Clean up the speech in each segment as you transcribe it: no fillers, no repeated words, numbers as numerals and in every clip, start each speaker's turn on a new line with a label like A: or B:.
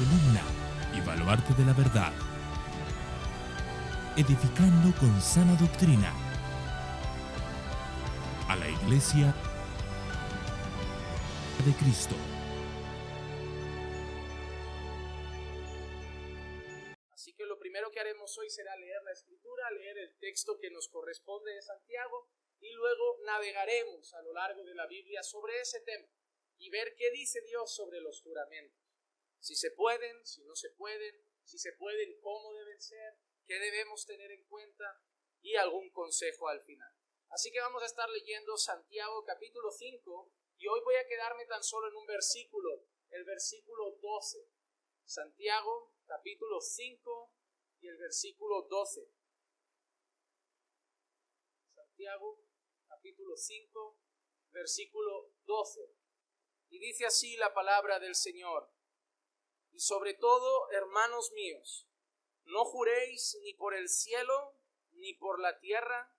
A: columna y baluarte de la verdad, edificando con sana doctrina a la Iglesia de Cristo.
B: Así que lo primero que haremos hoy será leer la Escritura, leer el texto que nos corresponde de Santiago, y luego navegaremos a lo largo de la Biblia sobre ese tema y ver qué dice Dios sobre los juramentos. Si se pueden, si no se pueden, si se pueden, cómo deben ser, qué debemos tener en cuenta y algún consejo al final. Así que vamos a estar leyendo Santiago capítulo 5 y hoy voy a quedarme tan solo en un versículo, el versículo 12. Santiago capítulo 5 y el versículo 12. Santiago capítulo 5, versículo 12. Y dice así la palabra del Señor: y sobre todo, hermanos míos, no juréis ni por el cielo, ni por la tierra,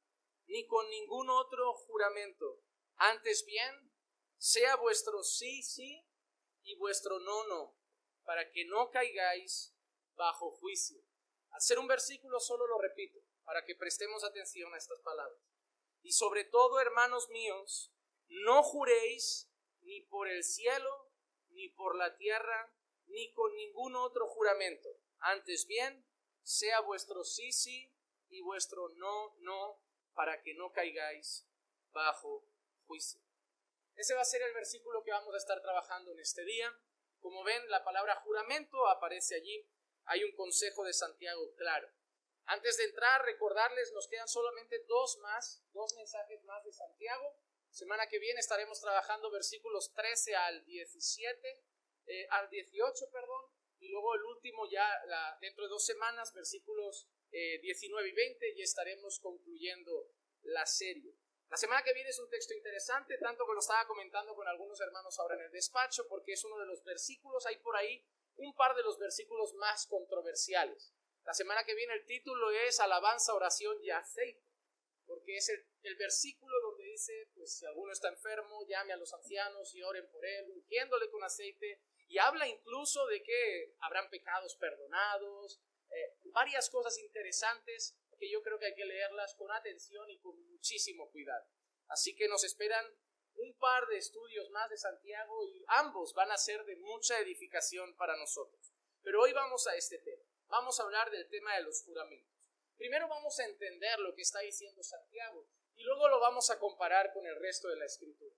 B: ni con ningún otro juramento. Antes bien, sea vuestro sí, sí, y vuestro no, no, para que no caigáis bajo juicio. Al ser un versículo solo lo repito, para que prestemos atención a estas palabras. Y sobre todo, hermanos míos, no juréis ni por el cielo, ni por la tierra, ni con ningún otro juramento. Antes bien, sea vuestro sí, sí, y vuestro no, no, para que no caigáis bajo juicio. Ese va a ser el versículo que vamos a estar trabajando en este día. Como ven, la palabra juramento aparece allí. Hay un consejo de Santiago claro. Antes de entrar, recordarles, nos quedan solamente dos mensajes más de Santiago. Semana que viene estaremos trabajando versículos 13 al 18, y luego el último ya dentro de 2 semanas, versículos 19 y 20, y estaremos concluyendo la serie. La semana que viene es un texto interesante, tanto que lo estaba comentando con algunos hermanos ahora en el despacho, porque es uno de los versículos, hay por ahí un par de los versículos más controversiales. La semana que viene el título es Alabanza, Oración y Aceite, porque es el versículo donde dice, pues si alguno está enfermo, llame a los ancianos y oren por él, ungiéndole con aceite, y habla incluso de que habrán pecados perdonados, varias cosas interesantes que yo creo que hay que leerlas con atención y con muchísimo cuidado. Así que nos esperan un par de estudios más de Santiago y ambos van a ser de mucha edificación para nosotros. Pero hoy vamos a este tema. Vamos a hablar del tema de los juramentos. Primero vamos a entender lo que está diciendo Santiago y luego lo vamos a comparar con el resto de la Escritura.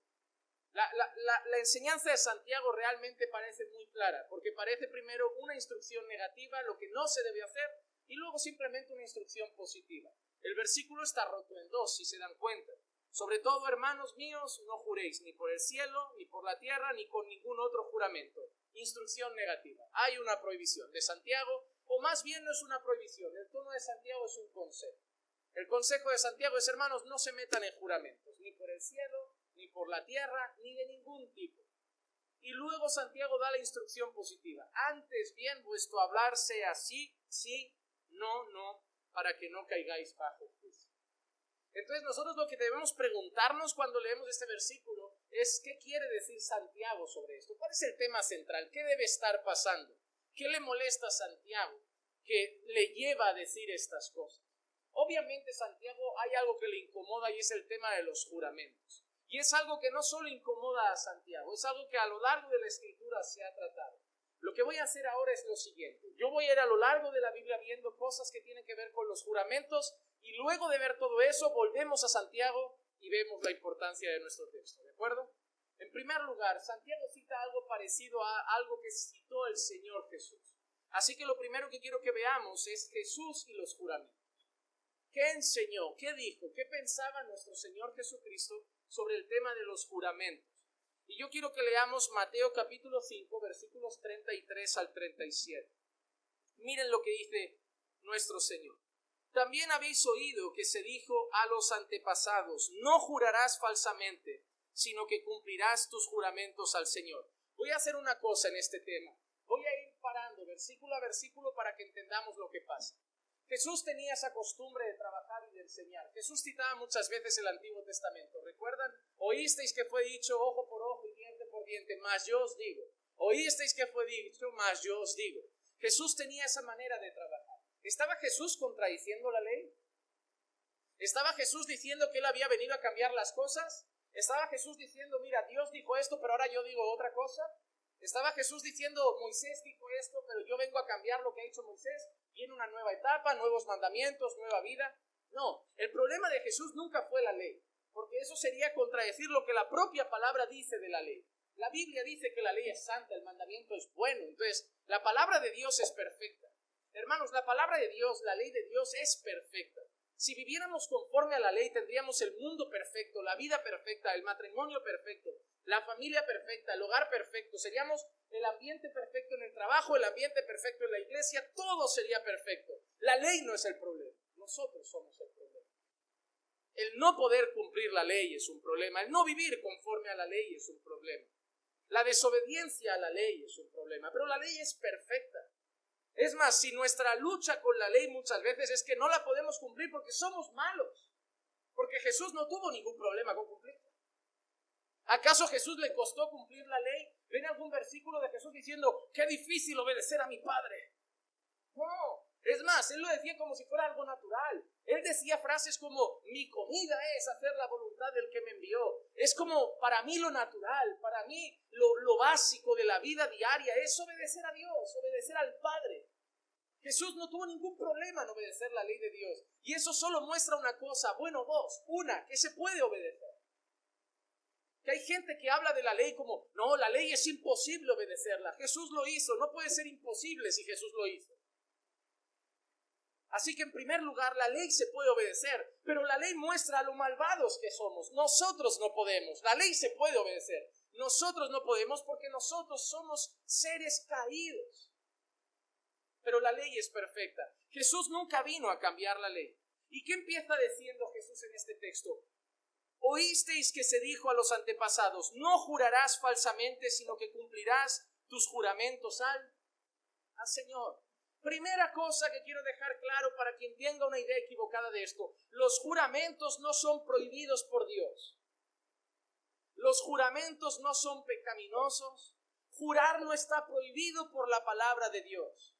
B: La enseñanza de Santiago realmente parece muy clara, porque parece primero una instrucción negativa, lo que no se debe hacer, y luego simplemente una instrucción positiva. El versículo está roto en dos, si se dan cuenta. Sobre todo, hermanos míos, no juréis ni por el cielo, ni por la tierra, ni con ningún otro juramento. Instrucción negativa. Hay una prohibición de Santiago, o más bien no es una prohibición. El tono de Santiago es un consejo. El consejo de Santiago es, hermanos, no se metan en juramentos, ni por el cielo, ni por la tierra, ni de ningún tipo. Y luego Santiago da la instrucción positiva. Antes bien, vuestro hablar sea sí, sí, no, no, para que no caigáis bajo juicio. Entonces nosotros lo que debemos preguntarnos cuando leemos este versículo es ¿qué quiere decir Santiago sobre esto? ¿Cuál es el tema central? ¿Qué debe estar pasando? ¿Qué le molesta a Santiago que le lleva a decir estas cosas? Obviamente Santiago hay algo que le incomoda y es el tema de los juramentos. Y es algo que no solo incomoda a Santiago, es algo que a lo largo de la Escritura se ha tratado. Lo que voy a hacer ahora es lo siguiente. Yo voy a ir a lo largo de la Biblia viendo cosas que tienen que ver con los juramentos y luego de ver todo eso volvemos a Santiago y vemos la importancia de nuestro texto, ¿de acuerdo? En primer lugar, Santiago cita algo parecido a algo que citó el Señor Jesús. Así que lo primero que quiero que veamos es Jesús y los juramentos. ¿Qué enseñó? ¿Qué dijo? ¿Qué pensaba nuestro Señor Jesucristo sobre el tema de los juramentos? Y yo quiero que leamos Mateo capítulo 5, versículos 33 al 37. Miren lo que dice nuestro Señor. También habéis oído que se dijo a los antepasados, no jurarás falsamente, sino que cumplirás tus juramentos al Señor. Voy a hacer una cosa en este tema. Voy a ir parando versículo a versículo para que entendamos lo que pasa. Jesús tenía esa costumbre de trabajar y de enseñar. Jesús citaba muchas veces el Antiguo Testamento. ¿Recuerdan? Oísteis que fue dicho ojo por ojo y diente por diente, mas yo os digo. Oísteis que fue dicho, mas yo os digo. Jesús tenía esa manera de trabajar. ¿Estaba Jesús contradiciendo la ley? ¿Estaba Jesús diciendo que Él había venido a cambiar las cosas? ¿Estaba Jesús diciendo, mira, Dios dijo esto, pero ahora yo digo otra cosa? ¿Estaba Jesús diciendo, Moisés dijo esto, pero yo vengo a cambiar lo que ha dicho Moisés? Viene una nueva etapa, nuevos mandamientos, nueva vida. No, el problema de Jesús nunca fue la ley, porque eso sería contradecir lo que la propia palabra dice de la ley. La Biblia dice que la ley es santa, el mandamiento es bueno, entonces la palabra de Dios es perfecta. Hermanos, la palabra de Dios, la ley de Dios es perfecta. Si viviéramos conforme a la ley, tendríamos el mundo perfecto, la vida perfecta, el matrimonio perfecto, la familia perfecta, el hogar perfecto. Seríamos el ambiente perfecto en el trabajo, el ambiente perfecto en la iglesia, todo sería perfecto. La ley no es el problema, nosotros somos el problema. El no poder cumplir la ley es un problema, el no vivir conforme a la ley es un problema. La desobediencia a la ley es un problema, pero la ley es perfecta. Es más, si nuestra lucha con la ley muchas veces es que no la podemos cumplir porque somos malos, porque Jesús no tuvo ningún problema con cumplirla. ¿Acaso a Jesús le costó cumplir la ley? ¿Ven algún versículo de Jesús diciendo, qué difícil obedecer a mi Padre? No, es más, Él lo decía como si fuera algo natural. Él decía frases como, mi comida es hacer la voluntad del que me envió. Es como, para mí lo natural, para mí lo básico de la vida diaria es obedecer a Dios, obedecer al Padre. Jesús no tuvo ningún problema en obedecer la ley de Dios. Y eso solo muestra una cosa, bueno, dos. Una, que se puede obedecer. Que hay gente que habla de la ley como, no, la ley es imposible obedecerla. Jesús lo hizo, no puede ser imposible si Jesús lo hizo. Así que en primer lugar, la ley se puede obedecer, pero la ley muestra lo malvados que somos. Nosotros no podemos, la ley se puede obedecer. Nosotros no podemos porque nosotros somos seres caídos. Pero la ley es perfecta. Jesús nunca vino a cambiar la ley. ¿Y qué empieza diciendo Jesús en este texto? Oísteis que se dijo a los antepasados, no jurarás falsamente, sino que cumplirás tus juramentos al Señor. Primera cosa que quiero dejar claro para quien tenga una idea equivocada de esto, los juramentos no son prohibidos por Dios. Los juramentos no son pecaminosos. Jurar no está prohibido por la palabra de Dios.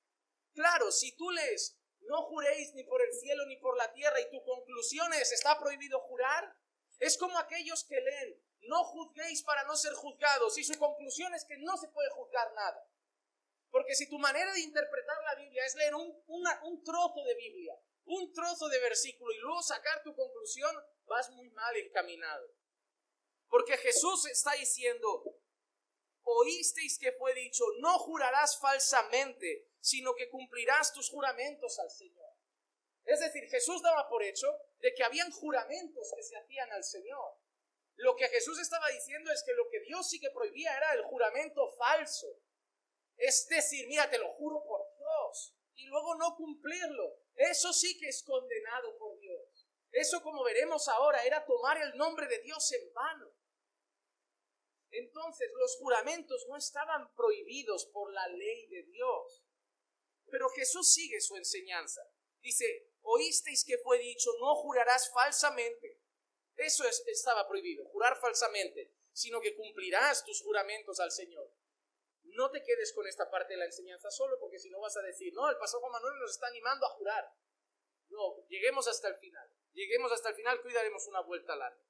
B: Claro, si tú lees, no juréis ni por el cielo ni por la tierra, y tu conclusión es, ¿está prohibido jurar? Es como aquellos que leen, no juzguéis para no ser juzgados, y su conclusión es que no se puede juzgar nada. Porque si tu manera de interpretar la Biblia es leer un trozo de Biblia, un trozo de versículo, y luego sacar tu conclusión, vas muy mal encaminado. Porque Jesús está diciendo, oísteis que fue dicho, no jurarás falsamente, sino que cumplirás tus juramentos al Señor. Es decir, Jesús daba por hecho de que habían juramentos que se hacían al Señor. Lo que Jesús estaba diciendo es que lo que Dios sí que prohibía era el juramento falso. Es decir, mira, te lo juro por Dios, y luego no cumplirlo. Eso sí que es condenado por Dios. Eso, como veremos ahora, era tomar el nombre de Dios en vano. Entonces, los juramentos no estaban prohibidos por la ley de Dios. Pero Jesús sigue su enseñanza. Dice, oísteis que fue dicho, no jurarás falsamente. Eso estaba prohibido, jurar falsamente, sino que cumplirás tus juramentos al Señor. No te quedes con esta parte de la enseñanza solo, porque si no vas a decir, no, el pastor Juan Manuel nos está animando a jurar. No, lleguemos hasta el final. Lleguemos hasta el final, que hoy daremos una vuelta larga.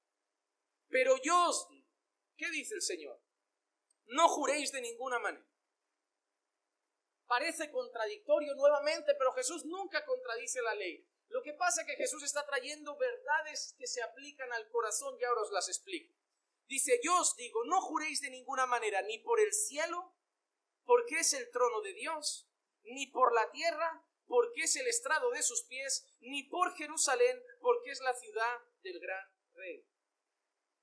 B: Pero yo os digo, ¿qué dice el Señor? No juréis de ninguna manera. Parece contradictorio nuevamente, pero Jesús nunca contradice la ley. Lo que pasa es que Jesús está trayendo verdades que se aplican al corazón, y ahora os las explico. Dice, yo os digo, no juréis de ninguna manera, ni por el cielo, porque es el trono de Dios, ni por la tierra, porque es el estrado de sus pies, ni por Jerusalén, porque es la ciudad del gran rey.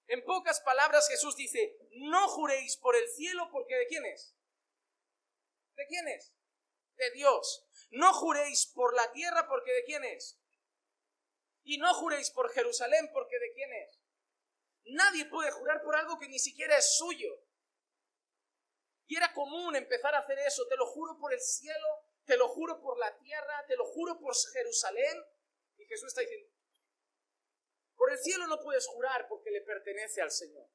B: En pocas palabras, Jesús dice, no juréis por el cielo, porque ¿de quién es? ¿De quién es? De Dios. No juréis por la tierra, porque ¿de quién es? Y no juréis por Jerusalén, porque ¿de quién es? Nadie puede jurar por algo que ni siquiera es suyo. Y era común empezar a hacer eso. Te lo juro por el cielo, te lo juro por la tierra, te lo juro por Jerusalén. Y Jesús está diciendo, por el cielo no puedes jurar porque le pertenece al Señor.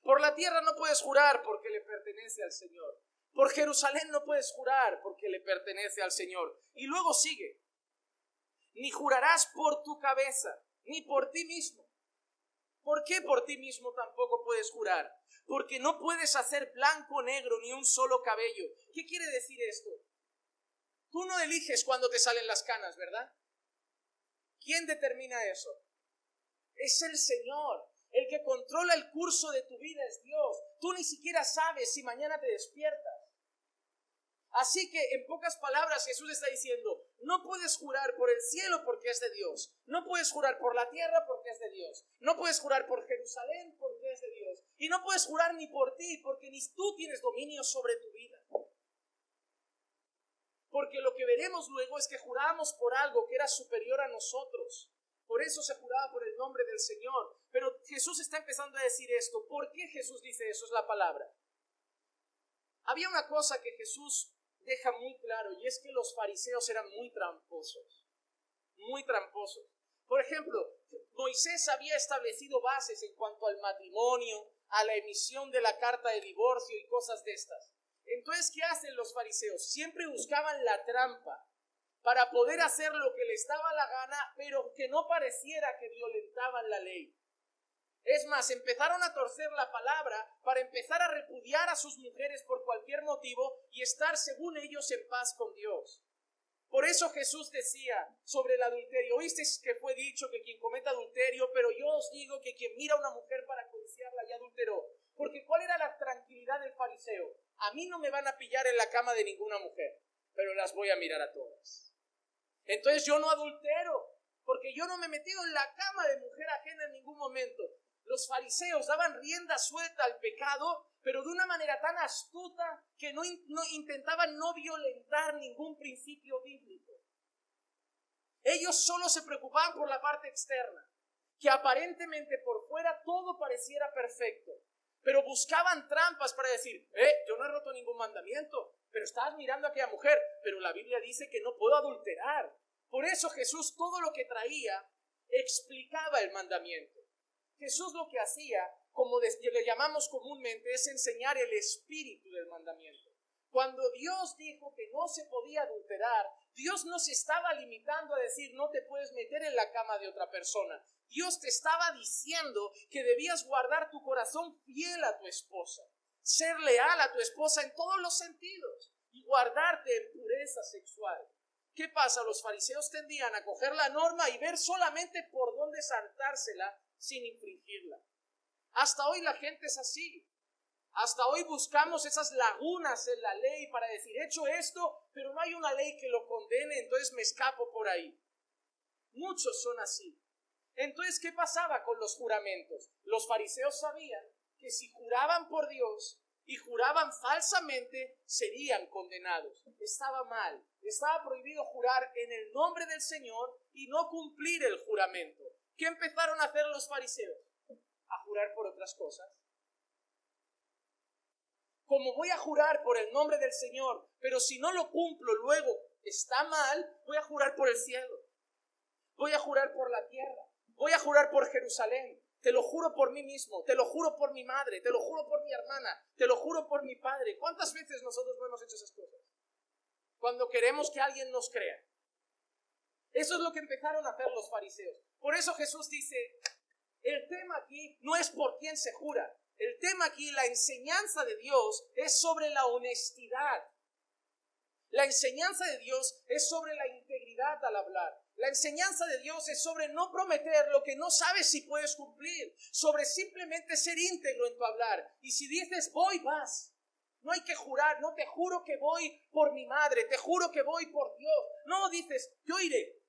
B: Por la tierra no puedes jurar porque le pertenece al Señor. Por Jerusalén no puedes jurar porque le pertenece al Señor. Y luego sigue. Ni jurarás por tu cabeza, ni por ti mismo. ¿Por qué por ti mismo tampoco puedes jurar? Porque no puedes hacer blanco o negro ni un solo cabello. ¿Qué quiere decir esto? Tú no eliges cuándo te salen las canas, ¿verdad? ¿Quién determina eso? Es el Señor. El que controla el curso de tu vida es Dios. Tú ni siquiera sabes si mañana te despiertas. Así que, en pocas palabras, Jesús está diciendo, no puedes jurar por el cielo porque es de Dios. No puedes jurar por la tierra porque es de Dios. No puedes jurar por Jerusalén porque es de Dios. Y no puedes jurar ni por ti porque ni tú tienes dominio sobre tu vida. Porque lo que veremos luego es que jurábamos por algo que era superior a nosotros. Por eso se juraba por el nombre del Señor. Pero Jesús está empezando a decir esto. ¿Por qué Jesús dice eso? Es la palabra. Había una cosa que Jesús deja muy claro, y es que los fariseos eran muy tramposos. Muy tramposos. Por ejemplo, Moisés había establecido bases en cuanto al matrimonio, a la emisión de la carta de divorcio y cosas de estas. Entonces, ¿qué hacen los fariseos? Siempre buscaban la trampa para poder hacer lo que les daba la gana, pero que no pareciera que violentaban la ley. Es más, empezaron a torcer la palabra para empezar a repudiar a sus mujeres por cualquier motivo y estar, según ellos, en paz con Dios. Por eso Jesús decía sobre el adulterio, oísteis que fue dicho que quien cometa adulterio, pero yo os digo que quien mira a una mujer para codiciarla ya adulteró. Porque ¿cuál era la tranquilidad del fariseo? A mí no me van a pillar en la cama de ninguna mujer, pero las voy a mirar a todas. Entonces yo no adultero, porque yo no me he metido en la cama de mujer ajena en ningún momento. Los fariseos daban rienda suelta al pecado, pero de una manera tan astuta que no intentaban no violentar ningún principio bíblico. Ellos solo se preocupaban por la parte externa, que aparentemente por fuera todo pareciera perfecto, pero buscaban trampas para decir, yo no he roto ningún mandamiento, pero estabas mirando a aquella mujer, pero la Biblia dice que no puedo adulterar. Por eso Jesús todo lo que traía explicaba el mandamiento. Jesús lo que hacía, como le llamamos comúnmente, es enseñar el espíritu del mandamiento. Cuando Dios dijo que no se podía adulterar, Dios no se estaba limitando a decir no te puedes meter en la cama de otra persona. Dios te estaba diciendo que debías guardar tu corazón fiel a tu esposa, ser leal a tu esposa en todos los sentidos y guardarte en pureza sexual. ¿Qué pasa? Los fariseos tendían a coger la norma y ver solamente por dónde saltársela sin infringirla. Hasta hoy la gente es así. Hasta hoy buscamos esas lagunas en la ley para decir, he hecho esto, pero no hay una ley que lo condene, entonces me escapo por ahí. Muchos son así. Entonces, ¿qué pasaba con los juramentos? Los fariseos sabían que si juraban por Dios y juraban falsamente, serían condenados. Estaba mal. Estaba prohibido jurar en el nombre del Señor y no cumplir el juramento. ¿Qué empezaron a hacer los fariseos? A jurar por otras cosas. Como voy a jurar por el nombre del Señor, pero si no lo cumplo luego está mal, voy a jurar por el cielo. Voy a jurar por la tierra. Voy a jurar por Jerusalén. Te lo juro por mí mismo, te lo juro por mi madre, te lo juro por mi hermana, te lo juro por mi padre. ¿Cuántas veces nosotros no hemos hecho esas cosas? Cuando queremos que alguien nos crea. Eso es lo que empezaron a hacer los fariseos. Por eso Jesús dice, el tema aquí no es por quién se jura. El tema aquí, la enseñanza de Dios es sobre la honestidad. La enseñanza de Dios es sobre la integridad al hablar. La enseñanza de Dios es sobre no prometer lo que no sabes si puedes cumplir, sobre simplemente ser íntegro en tu hablar. Y si dices voy, vas. No hay que jurar, no te juro que voy por mi madre, te juro que voy por Dios. No, dices, yo iré.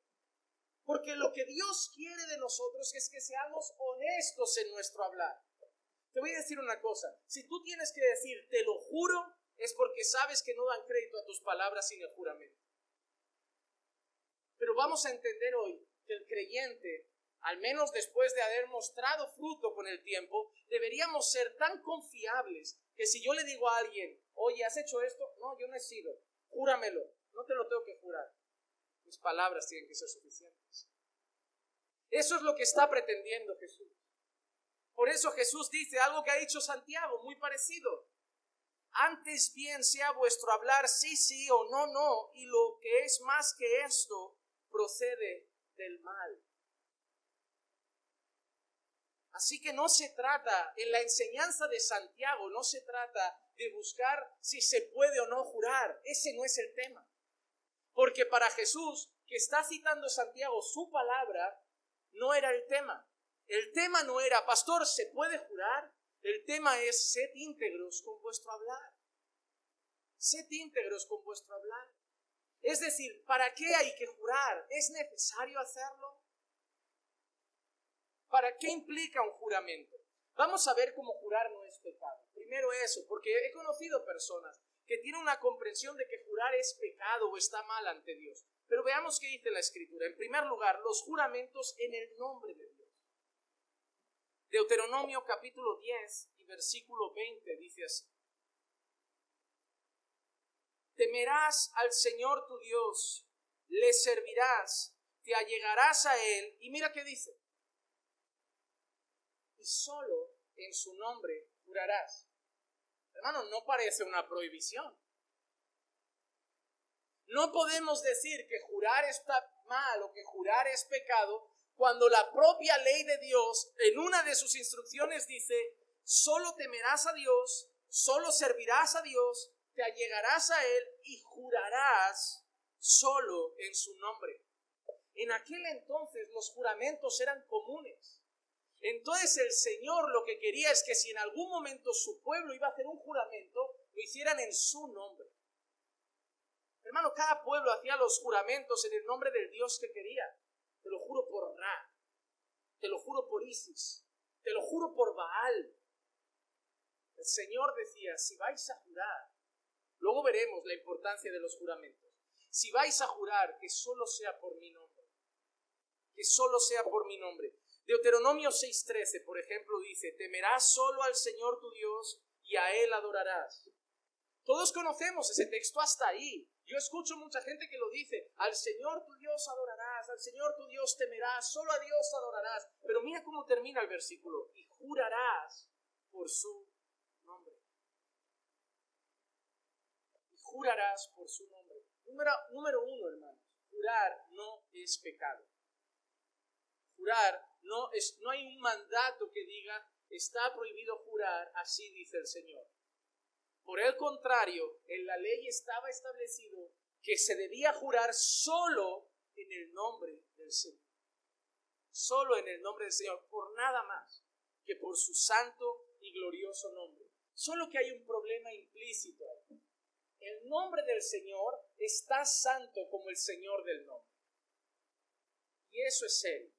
B: Porque lo que Dios quiere de nosotros es que seamos honestos en nuestro hablar. Te voy a decir una cosa, si tú tienes que decir te lo juro, es porque sabes que no dan crédito a tus palabras sin el juramento. Pero vamos a entender hoy que el creyente, al menos después de haber mostrado fruto con el tiempo, deberíamos ser tan confiables que si yo le digo a alguien, oye, ¿has hecho esto? No, yo no he sido. Júramelo. No te lo tengo que jurar. Mis palabras tienen que ser suficientes. Eso es lo que está pretendiendo Jesús. Por eso Jesús dice algo que ha dicho Santiago, muy parecido. Antes bien sea vuestro hablar sí, sí o no, no, y lo que es más que esto, procede del mal. Así que no se trata, en la enseñanza de Santiago, no se trata de buscar si se puede o no jurar. Ese no es el tema. Porque para Jesús, que está citando Santiago su palabra, no era el tema. El tema no era, pastor, ¿se puede jurar? El tema es, sed íntegros con vuestro hablar. Sed íntegros con vuestro hablar. Es decir, ¿para qué hay que jurar? ¿Es necesario hacerlo? ¿Para qué implica un juramento? Vamos a ver cómo jurar no es pecado. Primero eso, porque he conocido personas que tienen una comprensión de que jurar es pecado o está mal ante Dios. Pero veamos qué dice la Escritura. En primer lugar, los juramentos en el nombre de Dios. Deuteronomio capítulo 10 y versículo 20 dice así. Temerás al Señor tu Dios, le servirás, te allegarás a Él. Y mira qué dice. Y solo en su nombre jurarás. Hermano, no parece una prohibición. No podemos decir que jurar está mal o que jurar es pecado cuando la propia ley de Dios en una de sus instrucciones dice, solo temerás a Dios, solo servirás a Dios, te allegarás a Él y jurarás solo en su nombre. En aquel entonces los juramentos eran comunes. Entonces el Señor lo que quería es que si en algún momento su pueblo iba a hacer un juramento, lo hicieran en su nombre. Hermano, cada pueblo hacía los juramentos en el nombre del Dios que quería. Te lo juro por Ra, te lo juro por Isis, te lo juro por Baal. El Señor decía, si vais a jurar, luego veremos la importancia de los juramentos. Si vais a jurar, que solo sea por mi nombre. Que solo sea por mi nombre. Deuteronomio 6:13, por ejemplo, dice, temerás solo al Señor tu Dios y a Él adorarás. Todos conocemos ese texto hasta ahí. Yo escucho mucha gente que lo dice, al Señor tu Dios adorarás, al Señor tu Dios temerás, solo a Dios adorarás. Pero mira cómo termina el versículo, y jurarás por su nombre. Y jurarás por su nombre. Número uno, hermanos, jurar no es pecado. Jurar no hay un mandato que diga, está prohibido jurar, así dice el Señor. Por el contrario, en la ley estaba establecido que se debía jurar solo en el nombre del Señor. Solo en el nombre del Señor, por nada más que por su santo y glorioso nombre. Solo que hay un problema implícito ahí. El nombre del Señor está santo como el Señor del nombre. Y eso es serio.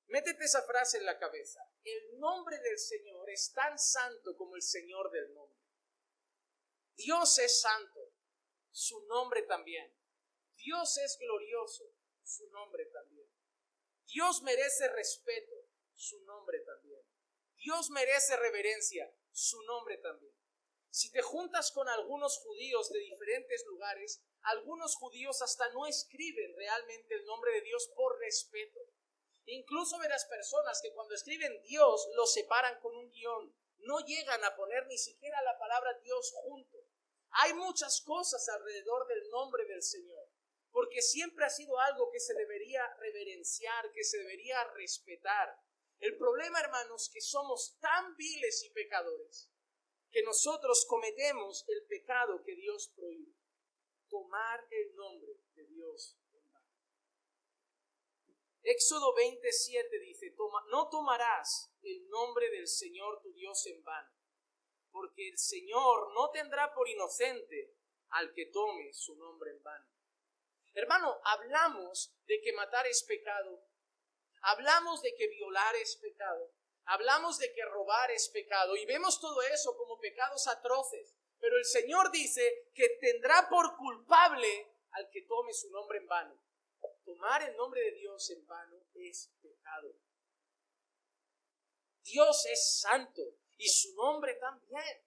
B: Métete esa frase en la cabeza. El nombre del Señor es tan santo como el Señor del nombre. Dios es santo, su nombre también. Dios es glorioso, su nombre también. Dios merece respeto, su nombre también. Dios merece reverencia, su nombre también. Si te juntas con algunos judíos de diferentes lugares, algunos judíos hasta no escriben realmente el nombre de Dios por respeto. Incluso verás personas que cuando escriben Dios lo separan con un guión. No llegan a poner ni siquiera la palabra Dios junto. Hay muchas cosas alrededor del nombre del Señor, porque siempre ha sido algo que se debería reverenciar, que se debería respetar. El problema, hermanos, que somos tan viles y pecadores, que nosotros cometemos el pecado que Dios prohíbe. Tomar el nombre de Dios en vano. Éxodo 27 dice, no tomarás el nombre del Señor tu Dios en vano, porque el Señor no tendrá por inocente al que tome su nombre en vano. Hermano, hablamos de que matar es pecado, hablamos de que violar es pecado, hablamos de que robar es pecado y vemos todo eso como pecados atroces, pero el Señor dice que tendrá por culpable al que tome su nombre en vano. Tomar el nombre de Dios en vano es pecado. Dios es santo y su nombre también.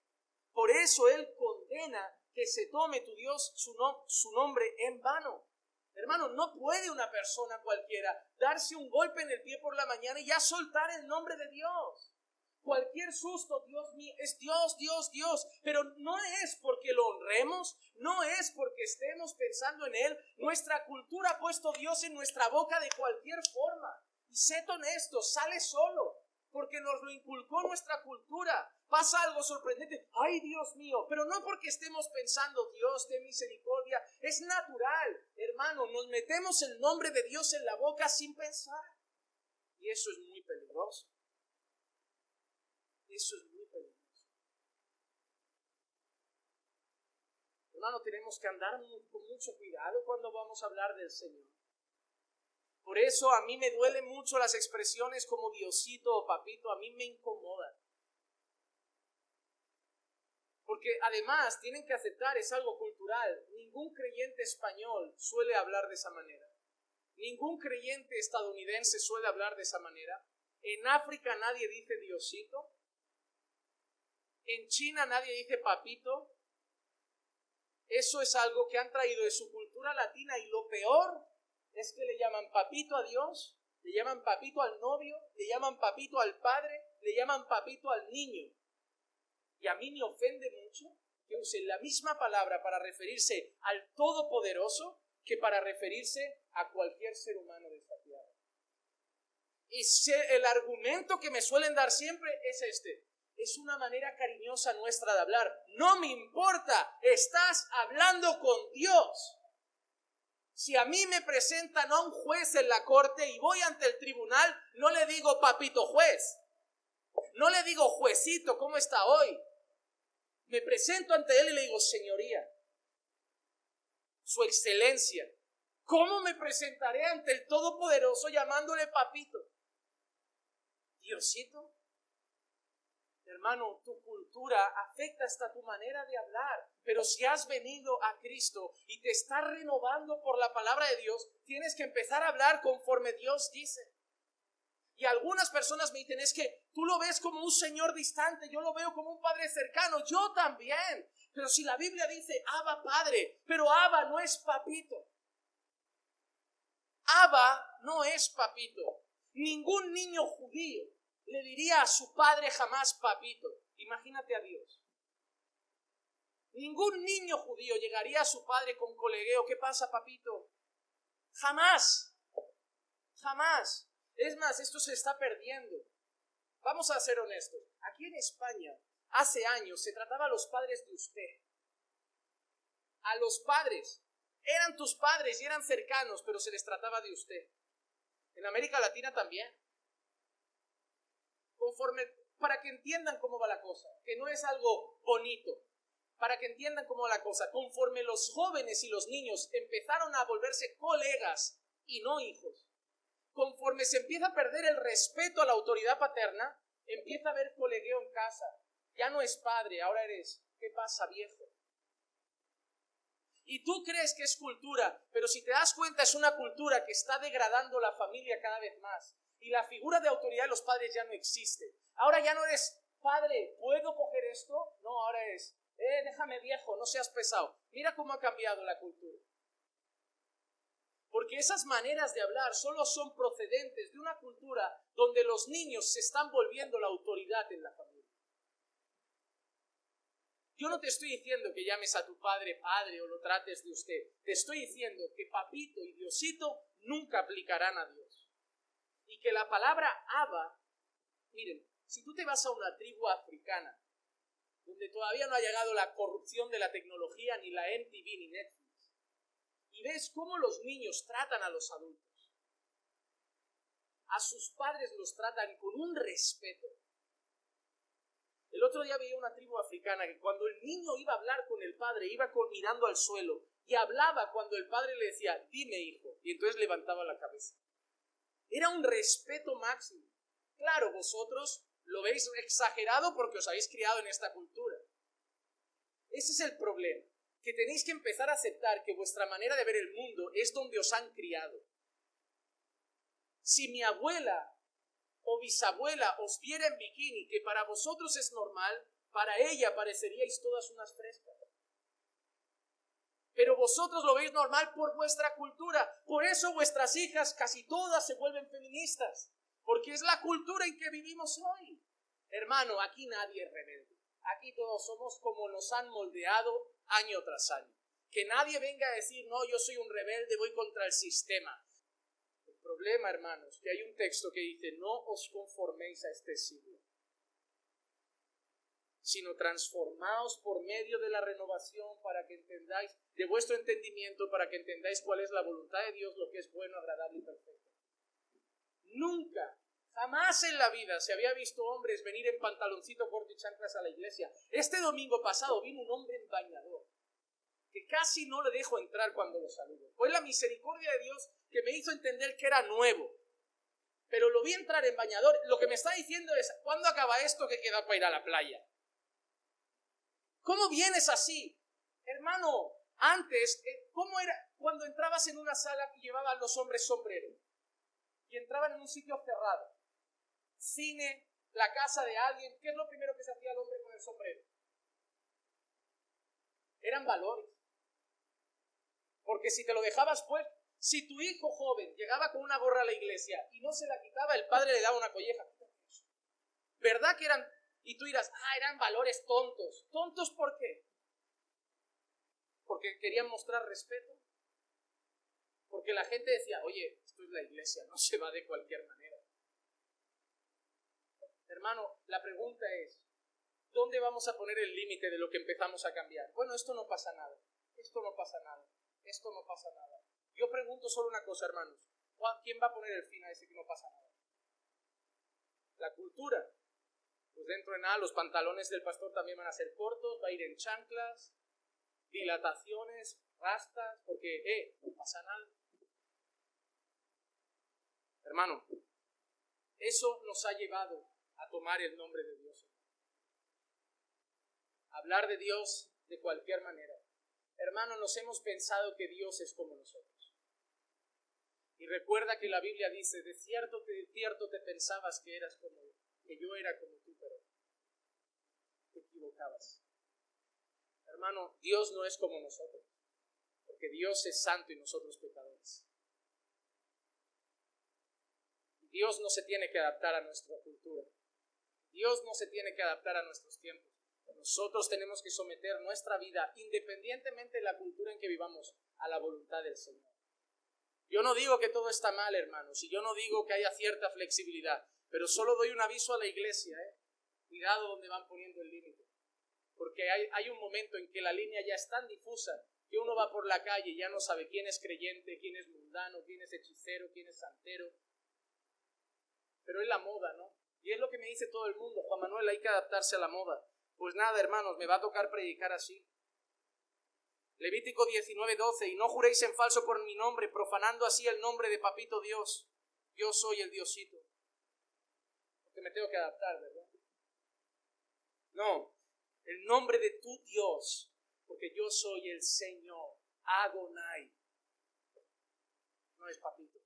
B: Por eso Él condena que se tome tu Dios su nombre en vano. Hermano, no puede una persona cualquiera darse un golpe en el pie por la mañana y ya soltar el nombre de Dios. Cualquier susto, Dios mío, es Dios, Dios, Dios. Pero no es porque lo honremos, no es porque estemos pensando en Él. Nuestra cultura ha puesto Dios en nuestra boca de cualquier forma. Y sed honesto, sale solo, porque nos lo inculcó nuestra cultura. Pasa algo sorprendente, ¡ay, Dios mío! Pero no porque estemos pensando, Dios de misericordia. Es natural, hermano, nos metemos el nombre de Dios en la boca sin pensar. Y eso es muy peligroso. Eso es muy peligroso. Hermano, tenemos que andar con mucho cuidado cuando vamos a hablar del Señor. Por eso a mí me duelen mucho las expresiones como Diosito o Papito, a mí me incomodan. Porque además tienen que aceptar, es algo cultural. Ningún creyente español suele hablar de esa manera. Ningún creyente estadounidense suele hablar de esa manera. En África nadie dice Diosito. En China nadie dice Papito. Eso es algo que han traído de su cultura latina y lo peor es que le llaman papito a Dios, le llaman papito al novio, le llaman papito al padre, le llaman papito al niño. Y a mí me ofende mucho que usen la misma palabra para referirse al Todopoderoso que para referirse a cualquier ser humano de esta tierra. Y el argumento que me suelen dar siempre es este. Es una manera cariñosa nuestra de hablar. No me importa, estás hablando con Dios. Si a mí me presentan a un juez en la corte y voy ante el tribunal, no le digo papito juez. No le digo juecito, ¿cómo está hoy? Me presento ante él y le digo señoría, su excelencia. ¿Cómo me presentaré ante el Todopoderoso llamándole papito? Diosito. Hermano, tu cultura afecta hasta tu manera de hablar, pero si has venido a Cristo y te estás renovando por la palabra de Dios, tienes que empezar a hablar conforme Dios dice. Y algunas personas me dicen, es que tú lo ves como un Señor distante, yo lo veo como un Padre cercano, yo también. Pero si la Biblia dice, Abba Padre, pero Abba no es papito. Abba no es papito. Ningún niño judío le diría a su padre jamás papito. Imagínate a Dios. Ningún niño judío llegaría a su padre con colegueo. ¿Qué pasa, papito? Jamás. Jamás. Es más, esto se está perdiendo. Vamos a ser honestos. Aquí en España, hace años, se trataba a los padres de usted. A los padres. Eran tus padres y eran cercanos, pero se les trataba de usted. En América Latina también. Para que entiendan cómo va la cosa, que no es algo bonito, para que entiendan cómo va la cosa, conforme los jóvenes y los niños empezaron a volverse colegas y no hijos, conforme se empieza a perder el respeto a la autoridad paterna, empieza a haber colegueo en casa, ya no es padre, ahora eres, ¿qué pasa, viejo? Y tú crees que es cultura, pero si te das cuenta es una cultura que está degradando la familia cada vez más. Y la figura de autoridad de los padres ya no existe. Ahora ya no eres padre, ¿puedo coger esto? No, ahora es, déjame viejo, no seas pesado. Mira cómo ha cambiado la cultura. Porque esas maneras de hablar solo son procedentes de una cultura donde los niños se están volviendo la autoridad en la familia. Yo no te estoy diciendo que llames a tu padre padre o lo trates de usted. Te estoy diciendo que papito y Diosito nunca aplicarán a Dios. Y que la palabra Abba, miren, si tú te vas a una tribu africana, donde todavía no ha llegado la corrupción de la tecnología, ni la MTV, ni Netflix, y ves cómo los niños tratan a los adultos, a sus padres los tratan con un respeto. El otro día veía una tribu africana que cuando el niño iba a hablar con el padre, iba mirando al suelo, y hablaba cuando el padre le decía, dime hijo, y entonces levantaba la cabeza. Era un respeto máximo. Claro, vosotros lo veis exagerado porque os habéis criado en esta cultura. Ese es el problema, que tenéis que empezar a aceptar que vuestra manera de ver el mundo es donde os han criado. Si mi abuela o bisabuela os viera en bikini, que para vosotros es normal, para ella pareceríais todas unas frescas. Pero vosotros lo veis normal por vuestra cultura. Por eso vuestras hijas casi todas se vuelven feministas. Porque es la cultura en que vivimos hoy. Hermano, aquí nadie es rebelde. Aquí todos somos como nos han moldeado año tras año. Que nadie venga a decir, no, yo soy un rebelde, voy contra el sistema. El problema, hermanos, que hay un texto que dice, no os conforméis a este siglo, sino transformaos por medio de la renovación para que entendáis, de vuestro entendimiento, para que entendáis cuál es la voluntad de Dios, lo que es bueno, agradable y perfecto. Nunca, jamás en la vida se había visto hombres venir en pantaloncito corto y chanclas a la iglesia. Este domingo pasado vino un hombre en bañador, que casi no le dejo entrar cuando lo saludo. Fue la misericordia de Dios que me hizo entender que era nuevo. Pero lo vi entrar en bañador. Lo que me está diciendo es, ¿cuándo acaba esto que queda para ir a la playa? ¿Cómo vienes así? Hermano, antes, ¿cómo era cuando entrabas en una sala y llevaban los hombres sombrero? Y entraban en un sitio cerrado. Cine, la casa de alguien. ¿Qué es lo primero que se hacía el hombre con el sombrero? Eran valores. Porque si te lo dejabas, pues, si tu hijo joven llegaba con una gorra a la iglesia y no se la quitaba, el padre le daba una colleja. ¿Verdad que eran? Y tú dirás, eran valores tontos. ¿Tontos por qué? Porque querían mostrar respeto. Porque la gente decía, oye, esto es la iglesia, no se va de cualquier manera. Hermano, la pregunta es, ¿dónde vamos a poner el límite de lo que empezamos a cambiar? Bueno, esto no pasa nada, esto no pasa nada, esto no pasa nada. Yo pregunto solo una cosa, hermanos, ¿quién va a poner el fin a ese que no pasa nada? La cultura. Pues dentro de nada los pantalones del pastor también van a ser cortos, va a ir en chanclas, dilataciones, rastas, porque, no pasa nada. Hermano, eso nos ha llevado a tomar el nombre de Dios. Hablar de Dios de cualquier manera. Hermano, nos hemos pensado que Dios es como nosotros. Y recuerda que la Biblia dice, de cierto te pensabas que eras como yo, que yo era como tú, pero te equivocabas. Hermano, Dios no es como nosotros, porque Dios es santo y nosotros pecadores. Dios no se tiene que adaptar a nuestra cultura. Dios no se tiene que adaptar a nuestros tiempos. Nosotros tenemos que someter nuestra vida, independientemente de la cultura en que vivamos, a la voluntad del Señor. Yo no digo que todo está mal, hermanos, y yo no digo que haya cierta flexibilidad, pero solo doy un aviso a la iglesia, Cuidado donde van poniendo el límite. Porque hay un momento en que la línea ya es tan difusa que uno va por la calle y ya no sabe quién es creyente, quién es mundano, quién es hechicero, quién es santero. Pero es la moda, ¿no? Y es lo que me dice todo el mundo, Juan Manuel, hay que adaptarse a la moda. Pues nada, hermanos, me va a tocar predicar así. Levítico 19:12, y no juréis en falso por mi nombre, profanando así el nombre de Papito Dios. Yo soy el Diosito. Porque me tengo que adaptar, ¿verdad? No, el nombre de tu Dios, porque yo soy el Señor, Adonai. No es Papito,